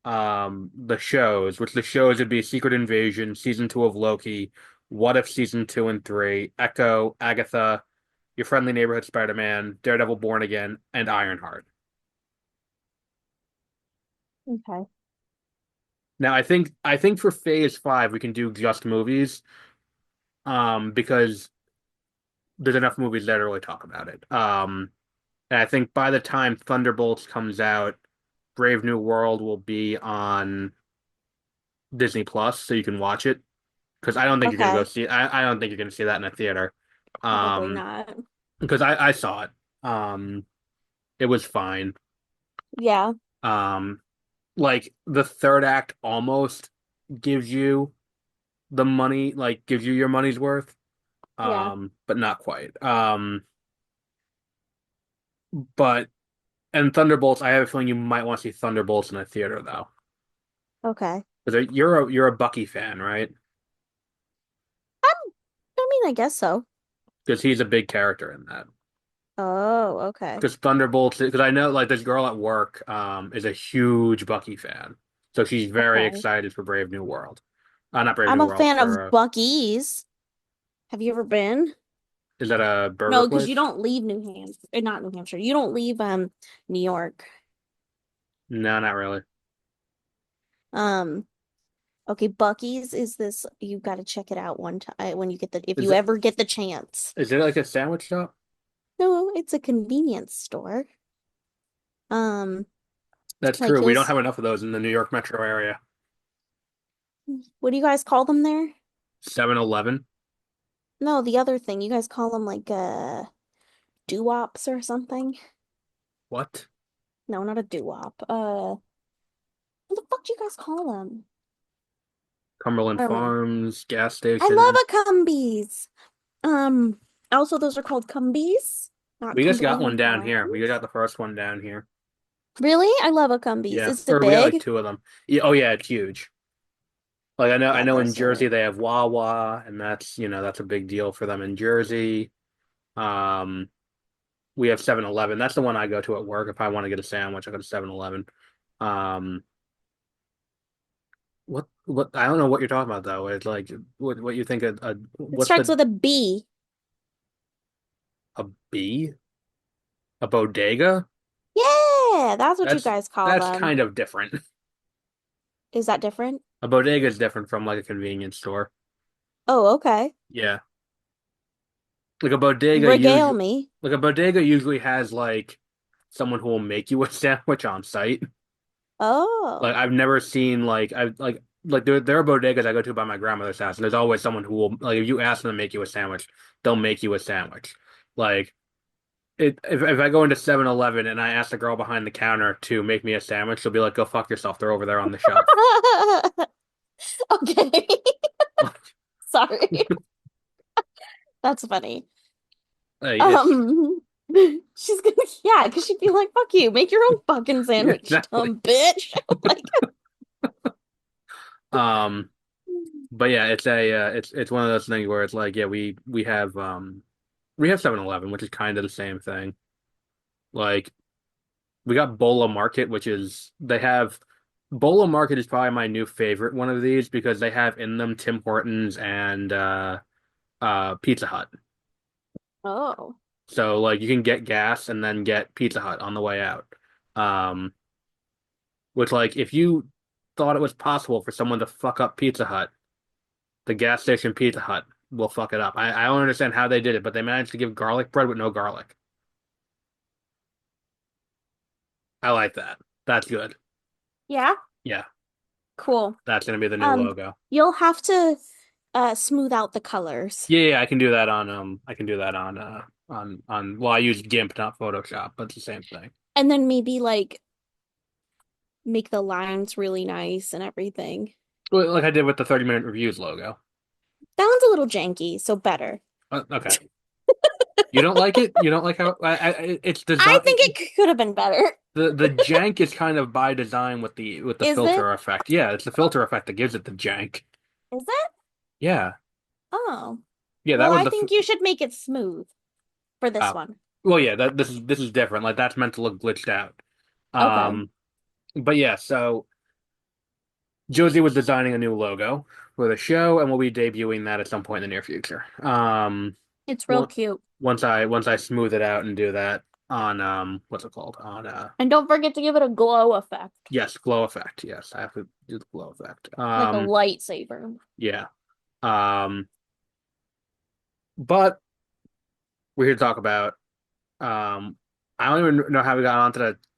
the shows, which the shows would be Secret Invasion, season 2 of Loki, What If season 2 and 3, Echo, Agatha, Your Friendly Neighborhood Spider-Man, Daredevil Born Again, and Ironheart. Okay. Now I think for Phase 5 we can do just movies, because there's enough movies there to really talk about it. And I think by the time Thunderbolts comes out, Brave New World will be on Disney Plus, so you can watch it. Because I don't think you're gonna go Okay. see. I don't think you're gonna see that in a theater. Probably Um, not. because I saw it. It was fine. Yeah. Um, like the third act almost gives you the money, like gives you your money's worth. Yeah. But not quite. But and Thunderbolts, I have a feeling you might want to see Thunderbolts in a theater though, Okay. because you're a Bucky fan, right? I mean, I guess so. Because he's a big character in that. Oh, okay. Because Thunderbolts, because I know like this girl at work, is a huge Bucky fan, so she's very Okay. excited for Brave New World. Not Brave I'm New a World fan for of Buc-ee's. Have you ever been? is that a burger No, because you place? don't leave New Hampshire. Not New Hampshire. You don't leave New York. No, not really. Um, okay, Buc-ee's is this you got to check it out one time when you get the if Is you it ever get the chance. is it like a sandwich shop? No, it's a convenience store. Um, That's like true. We don't have enough of those in the New York metro area. what do you guys call them there? 7-Eleven. No, the other thing. You guys call them like doo-wops or something? What? No, not a doo-wop. What the fuck do you guys call them? Cumberland Never mind. Farms, gas I love station. a Cumbies. Um, also those are called Cumbies, not We just got one Cumberland down here. We Farms. got the first one down here. Really? I love a Cumbies. Yeah, Is it or we got like big? two of them. Yeah, oh yeah, it's huge. Like I Yeah, know in those Jersey are. they have Wawa, and that's a big deal for them in Jersey. Um, we have 7-Eleven. That's the one I go to at work if I want to get a sandwich. I go to 7-Eleven. Um, what I don't know what you're talking about though. It's like what you think It what's starts with a B. a B? A bodega? Yay! Yeah, that's what you That's guys call that's them. kind of different. Is that different? A bodega is different from like a convenience store. Oh, okay. Yeah. Like a bodega Regale usually me. like a bodega usually has like someone who will make you a sandwich on site. Like Oh. I've never seen like there are bodegas I go to by my grandmother's house, and there's always someone who will like if you ask them to make you a sandwich, they'll make you a sandwich. Like if I go into 7-Eleven and I ask the girl behind the counter to make me a sandwich, she'll be like, "Go fuck yourself. They're over there on the shelf." Okay. Sorry. That's funny. It's Um, she's gonna, yeah, because she'd be like, fuck you, make your own fucking sandwich, exactly. dumb bitch. Like, Um, but yeah, it's one of those things where it's like, yeah, we have 7-Eleven, which is kind of the same thing. Like we got Bola Market, which is they have Bola Market is probably my new favorite one of these because they have in them Tim Hortons and Pizza Hut. oh, So like you can get gas and then get Pizza Hut on the way out. Um, which like if you thought it was possible for someone to fuck up Pizza Hut, the gas station Pizza Hut will fuck it up. I don't understand how they did it, but they managed to give garlic bread with no garlic. I like that. That's good. yeah, Yeah, cool. that's gonna be the new Um, logo. you'll have to smooth out the colors. Yeah, I can do that on I can do that on well I use GIMP not Photoshop, but it's the same thing. And then maybe like make the lines really nice and everything. Well, like I did with the 30-minute reviews logo. That one's a little janky, so better. Okay. You don't like it? You don't like how it's I think designed it could have been better. the jank is kind of by design with the Is it? filter effect. Yeah, it's the filter effect that gives it the jank. Is it? Yeah. Oh. Yeah, Well, that was I think you should make it smooth for this oh. one. Well, yeah, that this is different. Like that's meant to look glitched out. Okay. Um, but yeah, so Josie was designing a new logo for the show, and we'll be debuting that at some point in the near future. It's real Once cute. once I smooth it out and do that on what's it called on And don't forget to give it a glow effect, yes glow effect. Yes, I have to do the glow effect. like a lightsaber. Yeah. Um, but we're here to talk about I don't even know how we got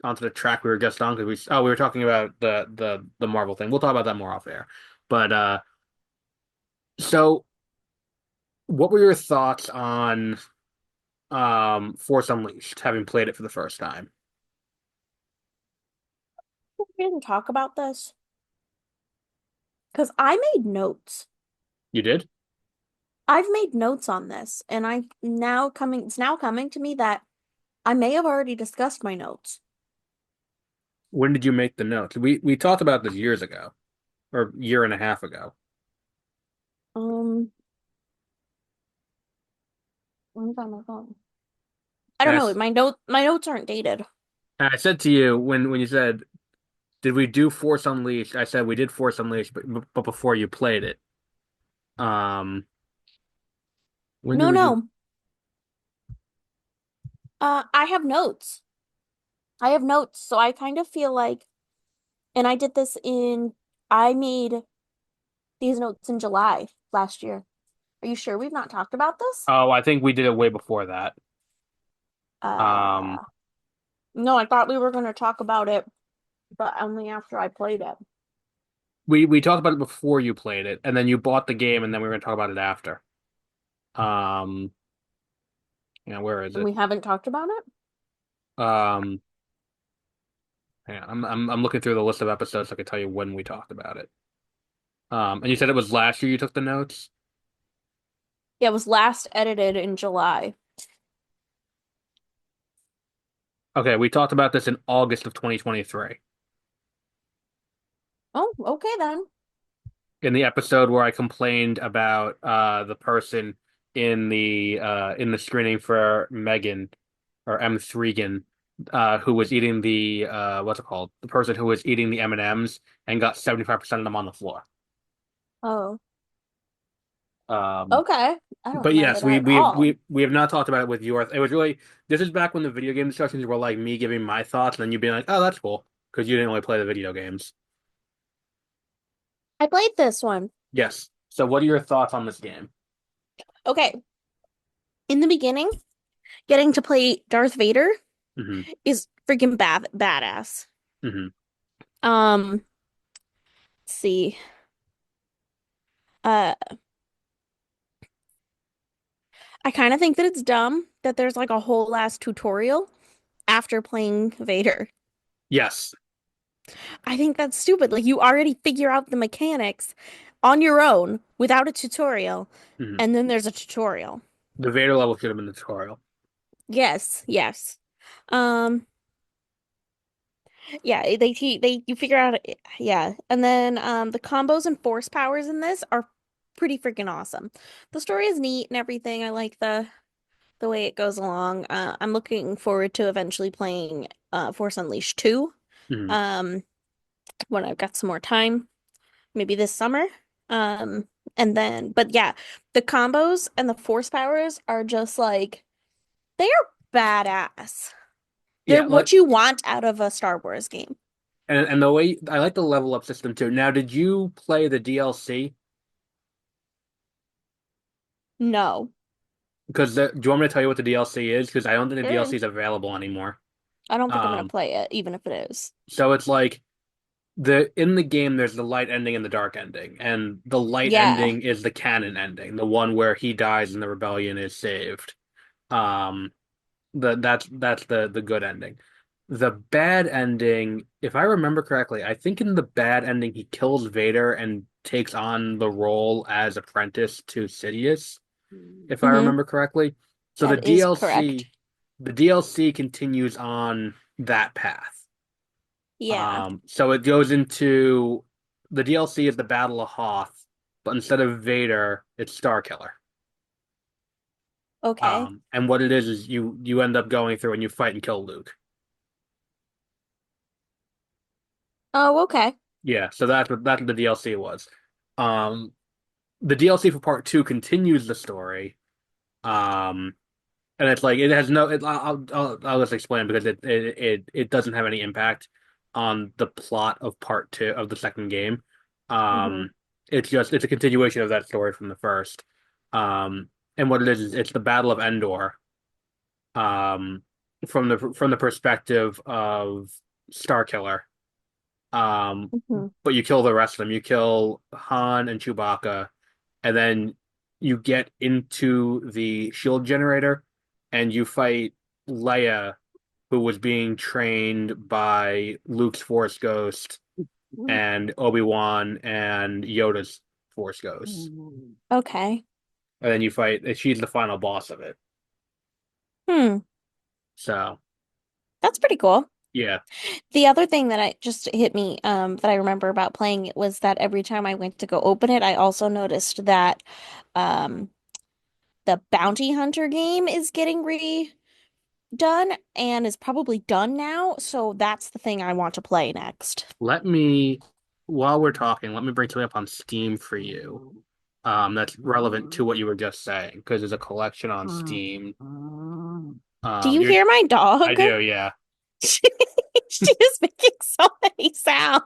onto the track we were just on because we were talking about the Marvel thing. We'll talk about that more off air. But so what were your thoughts on Force Unleashed, having played it for the first time? We didn't talk about this because I made notes. You did? I've made notes on this, and it's now coming to me that I may have already discussed my notes. When did you make the notes? We talked about this years ago or year and a half ago. Um, let me find my phone. I don't And know. My notes aren't dated. I said to you when you said, "Did we do Force Unleashed?" I said we did Force Unleashed, but before you played it. Um, when did No, we do? no. I have notes. I have notes, so I kind of feel like, and I made these notes in July last year. Are you sure we've not talked about this? Oh, I think we did it way before that. Um, Uh, no, I thought we were going to talk about it, but only after I played it. we talked about it before you played it, and then you bought the game, and then we were gonna talk about it after. Um, yeah, where is And it? we haven't talked about it? Um, yeah, I'm looking through the list of episodes so I can tell you when we talked about it. And you said it was last year you took the notes? Yeah, it was last edited in July. Okay, we talked about this in August of 2023 Oh, okay then. in the episode where I complained about the person in the screening for Megan or M3gan who was eating the what's it called? The person who was eating the M&Ms and got 75% of them on the floor. Oh. Um, Okay. I don't but remember yes, that at all. we have not talked about it with your. It was really this is back when the video game discussions were like me giving my thoughts and then you being like, oh, that's cool because you didn't really play the video games. I played this one. Yes. So what are your thoughts on this game? Okay. In the beginning, getting to play Darth Vader Hmm. is freaking badass. Hmm. Let's see. Uh, I kind of think that it's dumb that there's like a whole ass tutorial after playing Vader. Yes. I think that's stupid. Like you already figure out the mechanics on your own without a tutorial, Hmm. and then there's a tutorial. The Vader level should have been the tutorial. Yes, yes. Um, yeah, they you figure out yeah. And then the combos and force powers in this are pretty freaking awesome. The story is neat and everything. I like the way it goes along. I'm looking forward to eventually playing Force Unleashed 2 Hmm. um when I've got some more time, maybe this summer. Um and then but yeah, the combos and the force powers are just like they are badass. They're Yeah, what you want out of a Star Wars game. and the way I like the level up system too. Now, did you play the DLC? No. Because do you want me to tell you what the DLC is? Because I don't think the Sure. DLC is available anymore. I don't think I'm gonna Um, play it, even if it is. so it's like in the game there's the light ending and the dark ending, and the light Yeah. ending is the canon ending, the one where he dies and the rebellion is saved. Um, that's the good ending. The bad ending, if I remember correctly, I think in the bad ending he kills Vader and takes on the role as apprentice to Sidious, if I Mm-hmm. remember correctly. So That is correct. The DLC continues on that path. Yeah. So it goes into the DLC is the Battle of Hoth, but instead of Vader, it's Starkiller. Okay. And what it is you end up going through and you fight and kill Luke. Oh, okay. Yeah, so that's what the DLC was. Um, the DLC for part two continues the story. Um, and it's like it has no. I'll just explain because it doesn't have any impact on the plot of part two of the second game. Mm-hmm. Um, it's a continuation of that story from the first. And what it is it's the Battle of Endor. Um, from the perspective of Starkiller. Mm-hmm. But you kill the rest of them. You kill Han and Chewbacca, and then you get into the shield generator and you fight Leia, who was being trained by Luke's Force Ghost and Obi-Wan and Yoda's Force Ghost. Okay. And then you fight, she's the final boss of it. Hmm. So, That's pretty cool. yeah. The other thing that I just hit me that I remember about playing it was that every time I went to go open it, I also noticed that um the bounty hunter game is getting redone and is probably done now, so that's the thing I want to play next. Let me, while we're talking, let me bring something up on Steam for you. That's relevant to what you were just saying, because there's a collection on Steam. Do you You're, hear my I dog? do, yeah, She is making so many sounds.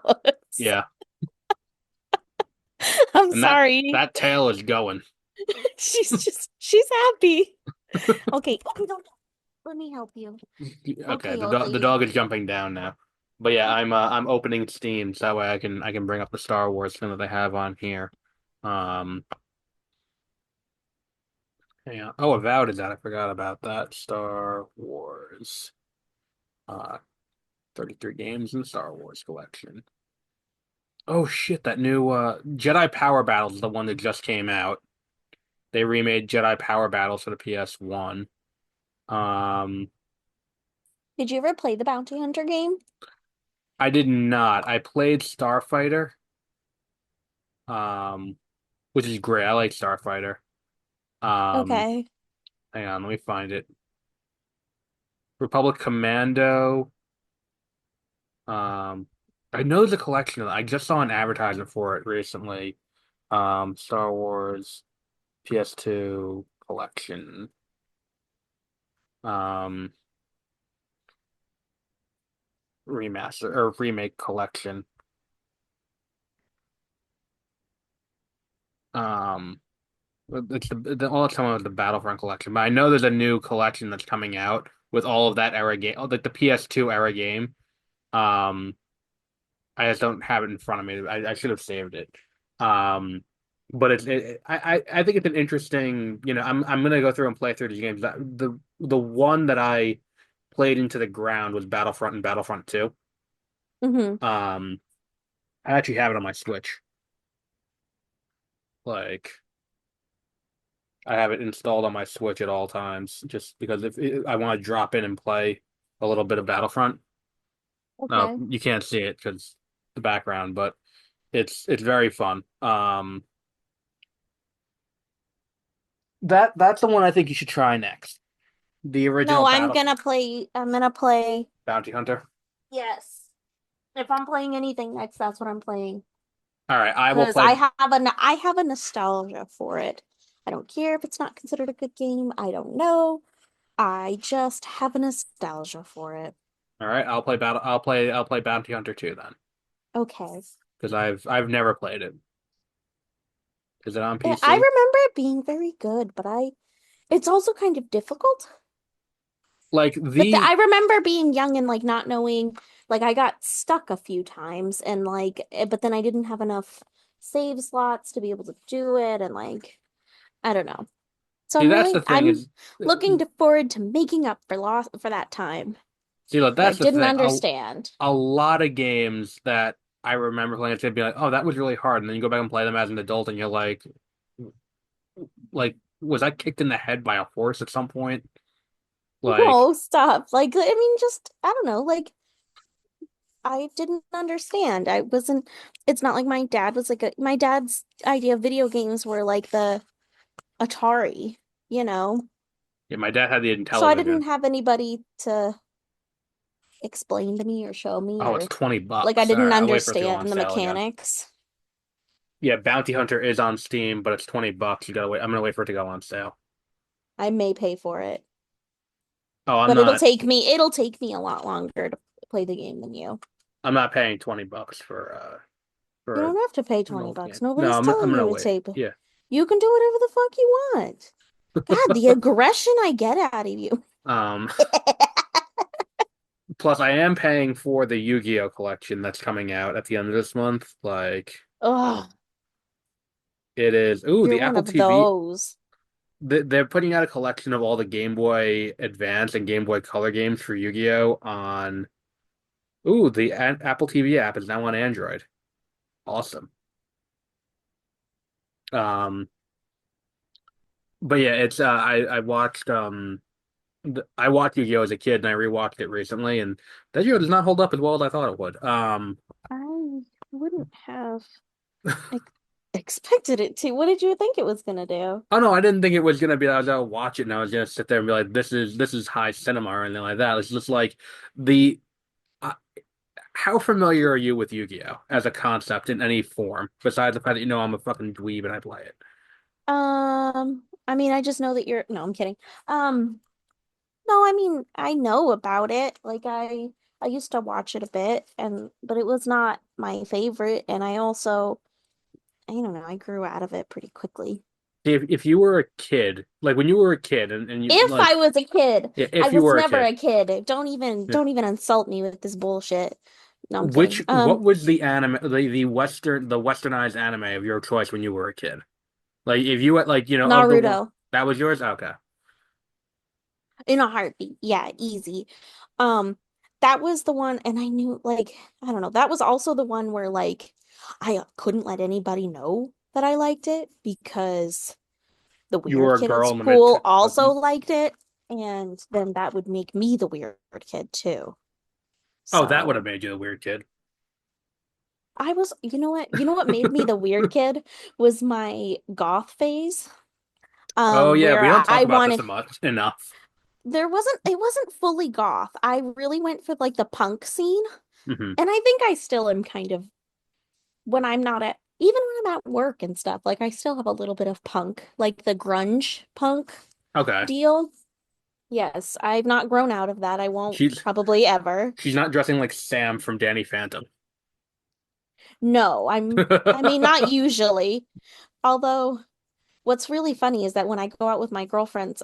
yeah. I'm And sorry. that tail is going. She's happy. Okay, okay, don't let me help you. Okay, Okay, old the lady. dog is jumping down now. But yeah, I'm opening Steam so that way I can bring up the Star Wars thing that they have on here. Um, yeah. Oh, Avowed is out. I forgot about that. Star Wars. Uh, 33 games in the Star Wars collection. Oh shit, that new Jedi Power Battles is the one that just came out. They remade Jedi Power Battles for the PS1. Um, Did you ever play the Bounty Hunter game? I did not. I played Starfighter, um, which is great. I like Starfighter. Um, Okay. hang on, let me find it. Republic Commando. Um, I know there's a collection of them. I just saw an advertisement for it recently. Star Wars. PS2 collection. Um, Remaster or remake collection. Um, all that's coming with the Battlefront collection, but I know there's a new collection that's coming out with all of that era game, like the PS2 era game. Um, I just don't have it in front of me. I should have saved it. Um, but I think it's an interesting. I'm gonna go through and play through these games. The one that I played into the ground was Battlefront and Battlefront 2. Hmm. Um, I actually have it on my Switch. Like I have it installed on my Switch at all times, just because if I want to drop in and play a little bit of Battlefront. No, Okay. you can't see it because the background, but it's very fun. That's the one I think you should try next. The No, original Battle I'm gonna play. Bounty Hunter. Yes. If I'm playing anything next, that's what I'm playing. All right, I will Because play. I have a nostalgia for it. I don't care if it's not considered a good game. I don't know. I just have a nostalgia for it. All right, I'll play Bounty Hunter 2 then, Okay. because I've never played it. Is it on I PC? remember it being very good, but it's also kind of difficult. Like But the I remember being young and like not knowing, like I got stuck a few times and like, but then I didn't have enough save slots to be able to do it and like, I don't know. So See, that's the thing I'm is, looking forward to making up for loss for that time see, look, that I that's the didn't thing. understand. A lot of games that I remember playing, it's gonna be like, oh, that was really hard, and then you go back and play them as an adult, and you're like, was I kicked in the head by a horse at some point? Like, No, stop. Like, I mean, just, I don't know, like, I didn't understand. I wasn't, it's not like my dad was like my dad's idea of video games were like the Atari, you know? yeah, my dad had the So I didn't Intellivision. have anybody to explain to me or show me Oh, it's or 20 like I bucks. All didn't right, I'll wait for it to go on understand the sale again. mechanics. Yeah, Bounty Hunter is on Steam, but it's 20 bucks. You gotta wait. I'm gonna wait for it to go on sale. I may pay for it, Oh, but it'll take me a lot longer to play the game than you. I'm not paying 20 bucks You for don't have to pay an 20 old game. bucks. No, Nobody's I'm telling gonna you to wait. take. Yeah. You can do whatever the fuck you want. God, the aggression I get out of you. Um, Plus I am paying for the Yu-Gi-Oh collection that's coming out at the end of this month. Like Ugh, it is. Ooh, you're the one Apple of TV. those. They're putting out a collection of all the Game Boy Advance and Game Boy Color games for Yu-Gi-Oh on. Ooh, the Apple TV app is now on Android. Awesome. Um, but yeah, it's I watched Yu-Gi-Oh as a kid and I rewatched it recently and that Yu-Gi-Oh does not hold up as well as I thought it would. I wouldn't have ex expected it to. What did you think it was gonna do? Oh no, I didn't think it was gonna be. I was gonna watch it and I was gonna sit there and be like, this is high cinema or anything like that. It's just like the. Uh, how familiar are you with Yu-Gi-Oh as a concept in any form besides the fact that you know I'm a fucking dweeb and I play it? I mean, I just know that you're, no, I'm kidding. Um, no, I mean, I know about it. Like I used to watch it a bit but it was not my favorite. And I also, I don't know, I grew out of it pretty quickly. If you were a kid, like when you were a kid and you If like I was a kid, yeah, I if you was were a never kid, a kid. yeah. Don't even insult me with this bullshit. No, I'm Which kidding. what was the anime the westernized anime of your choice when you were a kid? Like if you had like of the one Naruto that was yours, okay. in a heartbeat. Yeah, easy. Um, that was the one, and I knew like I don't know. That was also the one where like I couldn't let anybody know that I liked it because the You weird were a kid at girl and I'm school also liked it, and then that would make me the weird kid too. oh, that would have So made you a weird kid. I was, you know what made me the weird kid was my goth phase. Oh yeah, Where we don't talk I about this wanted much enough. it wasn't fully goth. I really went for like the punk scene. Hmm. And I think I still am kind of when I'm not at even when I'm at work and stuff, like I still have a little bit of punk, like the grunge punk Okay. deal. Yes, I've not grown out of that. I won't She's probably ever. she's not dressing like Sam from Danny Phantom. No, I mean, not usually. Although, what's really funny is that when I go out with my girlfriends,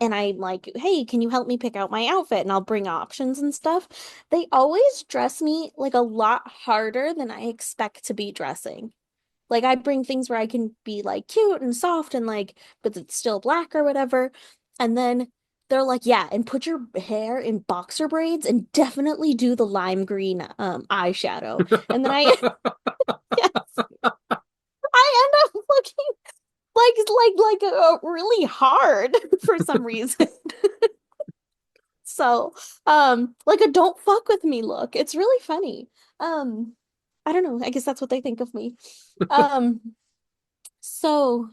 and I'm like, hey, can you help me pick out my outfit? And I'll bring options and stuff. They always dress me like a lot harder than I expect to be dressing. Like I bring things where I can be like cute and soft and like, but it's still black or whatever. And then they're like, yeah, and put your hair in boxer braids and definitely do the lime green eyeshadow. And then I, yes, I end up looking really hard for some reason. So, like a don't fuck with me look. It's really funny. Um, I don't know. I guess that's what they think of me. Um, so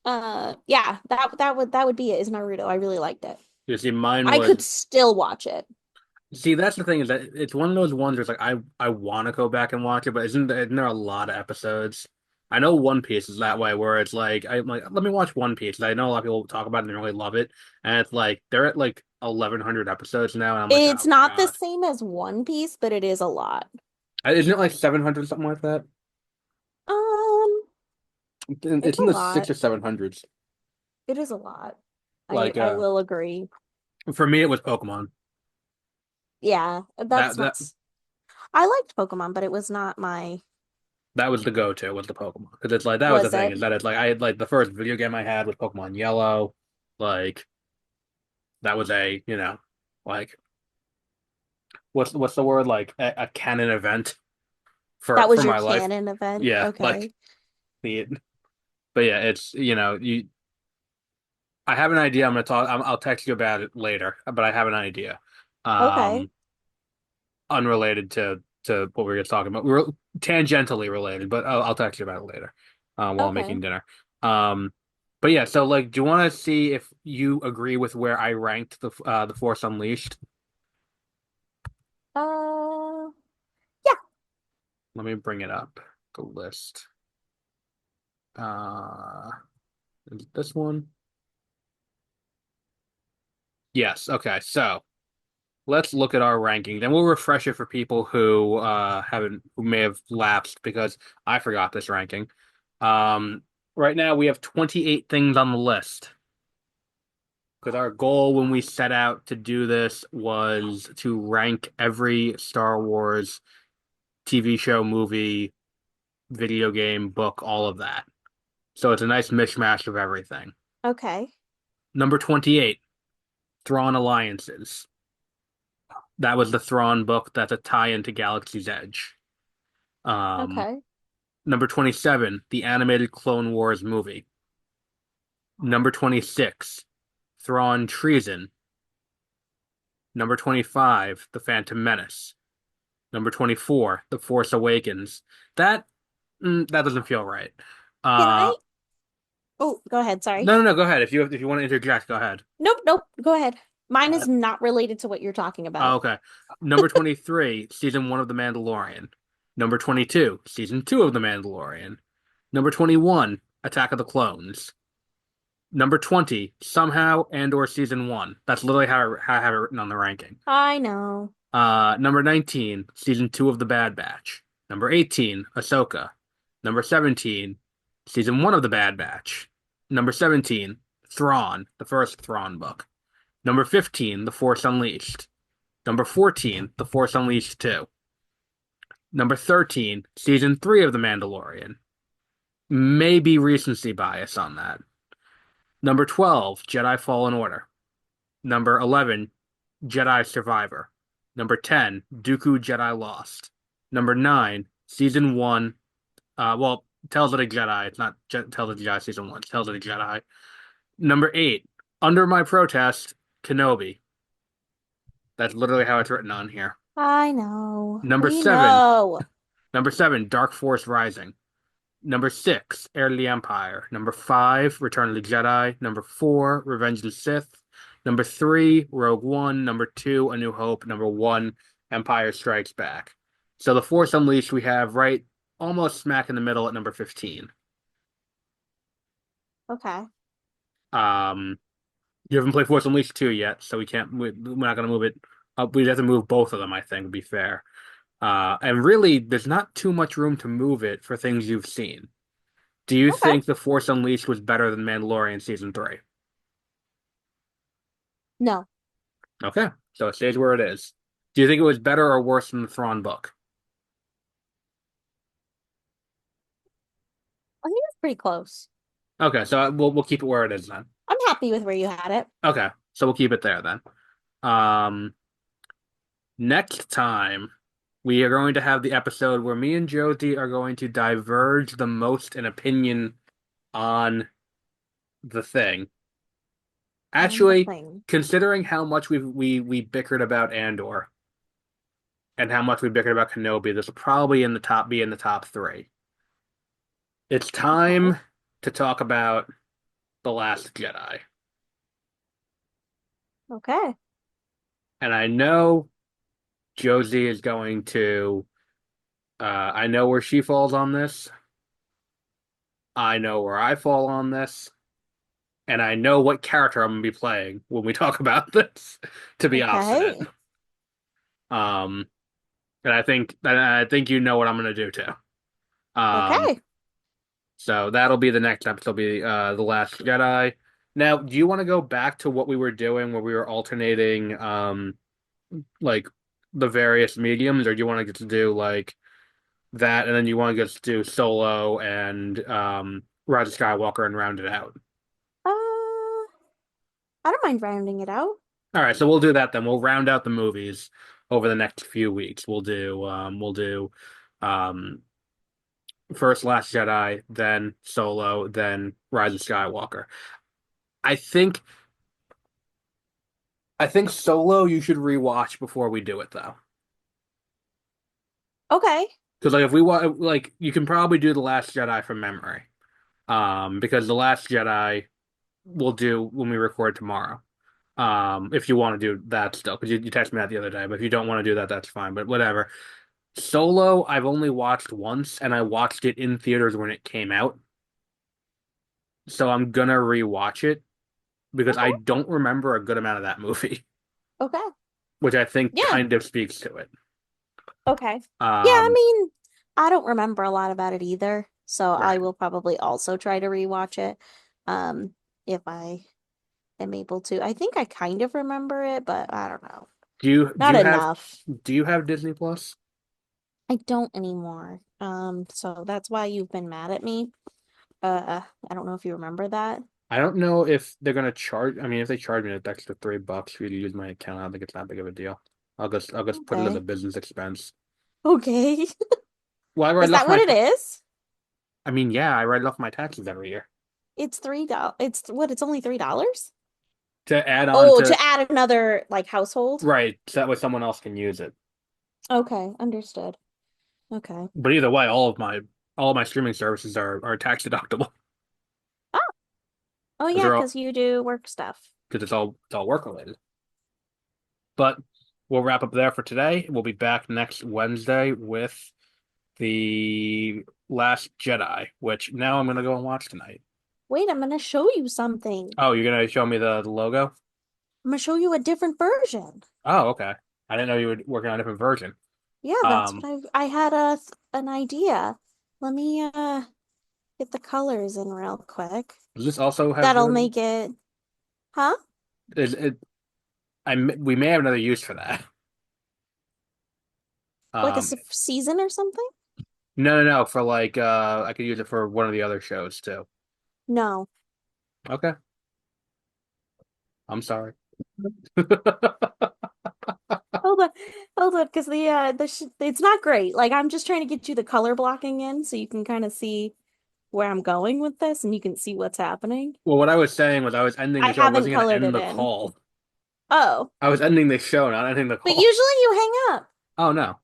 yeah, that would be it, is Naruto. I really liked it. You see, mine I was could still watch it. see that's the thing is that it's one of those ones where it's like I want to go back and watch it, but isn't there a lot of episodes? I know One Piece is that way where it's like I'm like let me watch One Piece. I know a lot of people talk about it and really love it, and it's like they're at like 1,100 episodes now, and I'm like, It's oh not the God, same as One Piece, but it is a lot. isn't it like 700 something like that? Um, it's It's a in the lot. six or seven hundreds. It is a lot. I Like I will agree. for me, it was Pokemon. Yeah, That that's that not. I liked Pokemon, but it was not my. that was the go-to was the Pokemon because it's like that was the Was thing it? is that it's like I had like the first video game I had was Pokemon Yellow, like that was a like what's the word like a canon event That for was your my life. canon event? Yeah, like Okay. the but yeah, it's you. I have an idea. I'm gonna talk. I'll text you about it later, but I have an idea. Okay. Um, unrelated to what we were talking about. We were tangentially related, but I'll text you about it later, while I'm Okay. making dinner. Um, but yeah, so like, do you want to see if you agree with where I ranked the Force Unleashed? Yeah. Let me bring it up. The list. Uh, is it this one? Yes. Okay. So let's look at our ranking. Then we'll refresh it for people who who may have lapsed because I forgot this ranking. Um, right now we have 28 things on the list because our goal when we set out to do this was to rank every Star Wars TV show, movie, video game, book, all of that. So it's a nice mishmash of everything. Okay. Number 28, Thrawn Alliances. That was the Thrawn book that's a tie-in to Galaxy's Edge. Um, Okay. Number 27, the animated Clone Wars movie. Number 26, Thrawn Treason. Number 25, The Phantom Menace. Number 24, The Force Awakens. That that doesn't feel right. Can Uh I? Oh, go ahead. Sorry. no, go ahead. If you want to interject, go ahead. Nope, nope. Go ahead. Mine Uh, is not related to what you're talking about. okay. Number 23, season 1 of The Mandalorian. Number 22, season 2 of The Mandalorian. Number 21, Attack of the Clones. Number 20, somehow and or season 1. That's literally how I have it written on the ranking. I know. Number 19, season 2 of The Bad Batch. Number 18, Ahsoka. Number 17, season 1 of The Bad Batch. Number 17, Thrawn, the first Thrawn book. Number 15, The Force Unleashed. Number 14, The Force Unleashed 2. Number 13, season 3 of The Mandalorian. Maybe recency bias on that. Number 12, Jedi Fallen Order. Number 11, Jedi Survivor. Number 10, Dooku Jedi Lost. Number 9, Season 1. Tales of the Jedi. It's not Tales of the Jedi Season 1. It's Tales of the Jedi. Number 8, Under My Protest, Kenobi. That's literally how it's written on here. I know. Number We 7, know. Number 7, Dark Force Rising. Number 6, Heir to the Empire. Number 5, Return of the Jedi. Number 4, Revenge of the Sith. Number 3, Rogue One. Number 2, A New Hope. Number 1, Empire Strikes Back. So the Force Unleashed we have right. almost smack in the middle at number 15. Okay. Um, you haven't played Force Unleashed 2 yet, so we're not going to move it up. We'd have to move both of them, I think, to be fair. And really, there's not too much room to move it for things you've seen. Do you Okay. think The Force Unleashed was better than Mandalorian season 3? No. Okay, so it stays where it is. Do you think it was better or worse than the Thrawn book? I think it's pretty close. Okay, so we'll keep it where it is then. I'm happy with where you had it. Okay, so we'll keep it there then. Um, Next time we are going to have the episode where me and Josie are going to diverge the most in opinion on the thing. On the Actually, thing. considering how much we bickered about Andor and how much we bickered about Kenobi, this will probably be in the top three. It's Okay. time to talk about The Last Jedi. Okay. And I know Josie is going to I know where she falls on this. I know where I fall on this. And I know what character I'm gonna be playing when we talk about this, to be obstinate. Okay. Um, and I think you know what I'm gonna do too. Um, Okay. so that'll be the next episode, be The Last Jedi. Now, do you want to go back to what we were doing where we were alternating like the various mediums, or do you want to get to do like that and then you want to just do Solo and Rise of Skywalker and round it out? I don't mind rounding it out. All right, so we'll do that then. We'll round out the movies over the next few weeks. We'll do um first Last Jedi, then Solo, then Rise of Skywalker. I think I think Solo you should rewatch before we do it though. Okay. Because like if we want like you can probably do The Last Jedi from memory. Because The Last Jedi we'll do when we record tomorrow. If you want to do that still, because you texted me that the other day, but if you don't want to do that, that's fine. But whatever. Solo, I've only watched once, and I watched it in theaters when it came out. So I'm gonna rewatch it because I Okay. don't remember a good amount of that movie, Okay. which I think Yeah. kind of speaks to it. Okay. Yeah, I Um, mean, I don't remember a lot about it either, so I right. will probably also try to rewatch it, um, if I am able to. I think I kind of remember it, but I don't know. Do you do Not you have enough. do you have Disney Plus? I don't anymore. So that's why you've been mad at me. I don't know if you remember that. I don't know if they're gonna charge. I mean, if they charge me an extra $3 for you to use my account, I don't think it's that big of a deal. I'll just put it as a Okay. business expense. Okay. Well, I Is write off that what my. it is? I mean, yeah, I write off my taxes every year It's $3. It's what? It's only $3? to add on Oh, to to add another like household? right, so that way someone else can use it. Okay, understood. Okay. But either way, all of my streaming services are tax deductible Oh, oh because yeah, they're all because you do work stuff. because it's all work related. But we'll wrap up there for today. We'll be back next Wednesday with the Last Jedi, which now I'm gonna go and watch tonight. Wait, I'm gonna show you something. Oh, you're gonna show me the logo? I'm gonna show you a different version. Oh, okay. I didn't know you were working on a different version. Yeah, that's what Um, I had an idea. Let me get the colors in real quick. does this also have That'll the? make it, huh? Is it? We may have another use for that. Like a Um, season or something? no, no, no. For like, I could use it for one of the other shows too. No. Okay, I'm sorry. Hold on. Hold on, because the sh it's not great. Like I'm just trying to get you the color blocking in so you can kind of see where I'm going with this and you can see what's happening. Well, what I was saying was I was ending the I show. I haven't wasn't going to colored end it the in. call. Oh, I was ending the show, not ending the but call. usually you hang up. Oh no,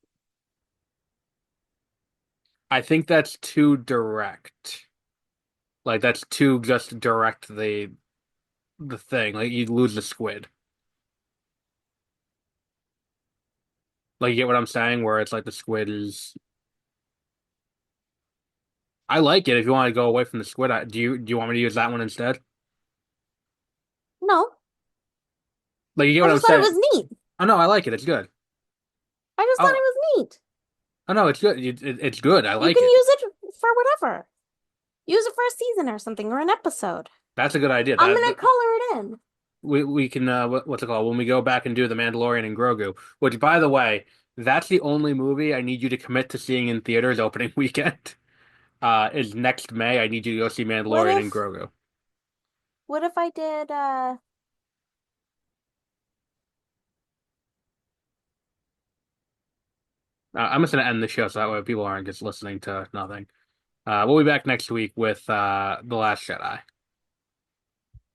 I think that's too direct. Like that's too just direct the thing. Like you lose the squid. Like you get what I'm saying, where it's like the squid is I like it. If you want to go away from the squid, do you want me to use that one instead? No, Like you get I what I'm just thought it saying? was neat. Oh no, I like it. It's good. I just thought Oh, it was neat. oh no, it's good. It's good. I You like can it. use it for whatever. Use it for a season or something or an episode. That's a good idea. I'm gonna color it in. We can what's it called when we go back and do the Mandalorian and Grogu. Which, by the way, that's the only movie I need you to commit to seeing in theaters opening weekend. Is next May. I need you to go see What Mandalorian and if Grogu. what if I did I'm just gonna end the show so that way people aren't just listening to nothing. We'll be back next week with The Last Jedi.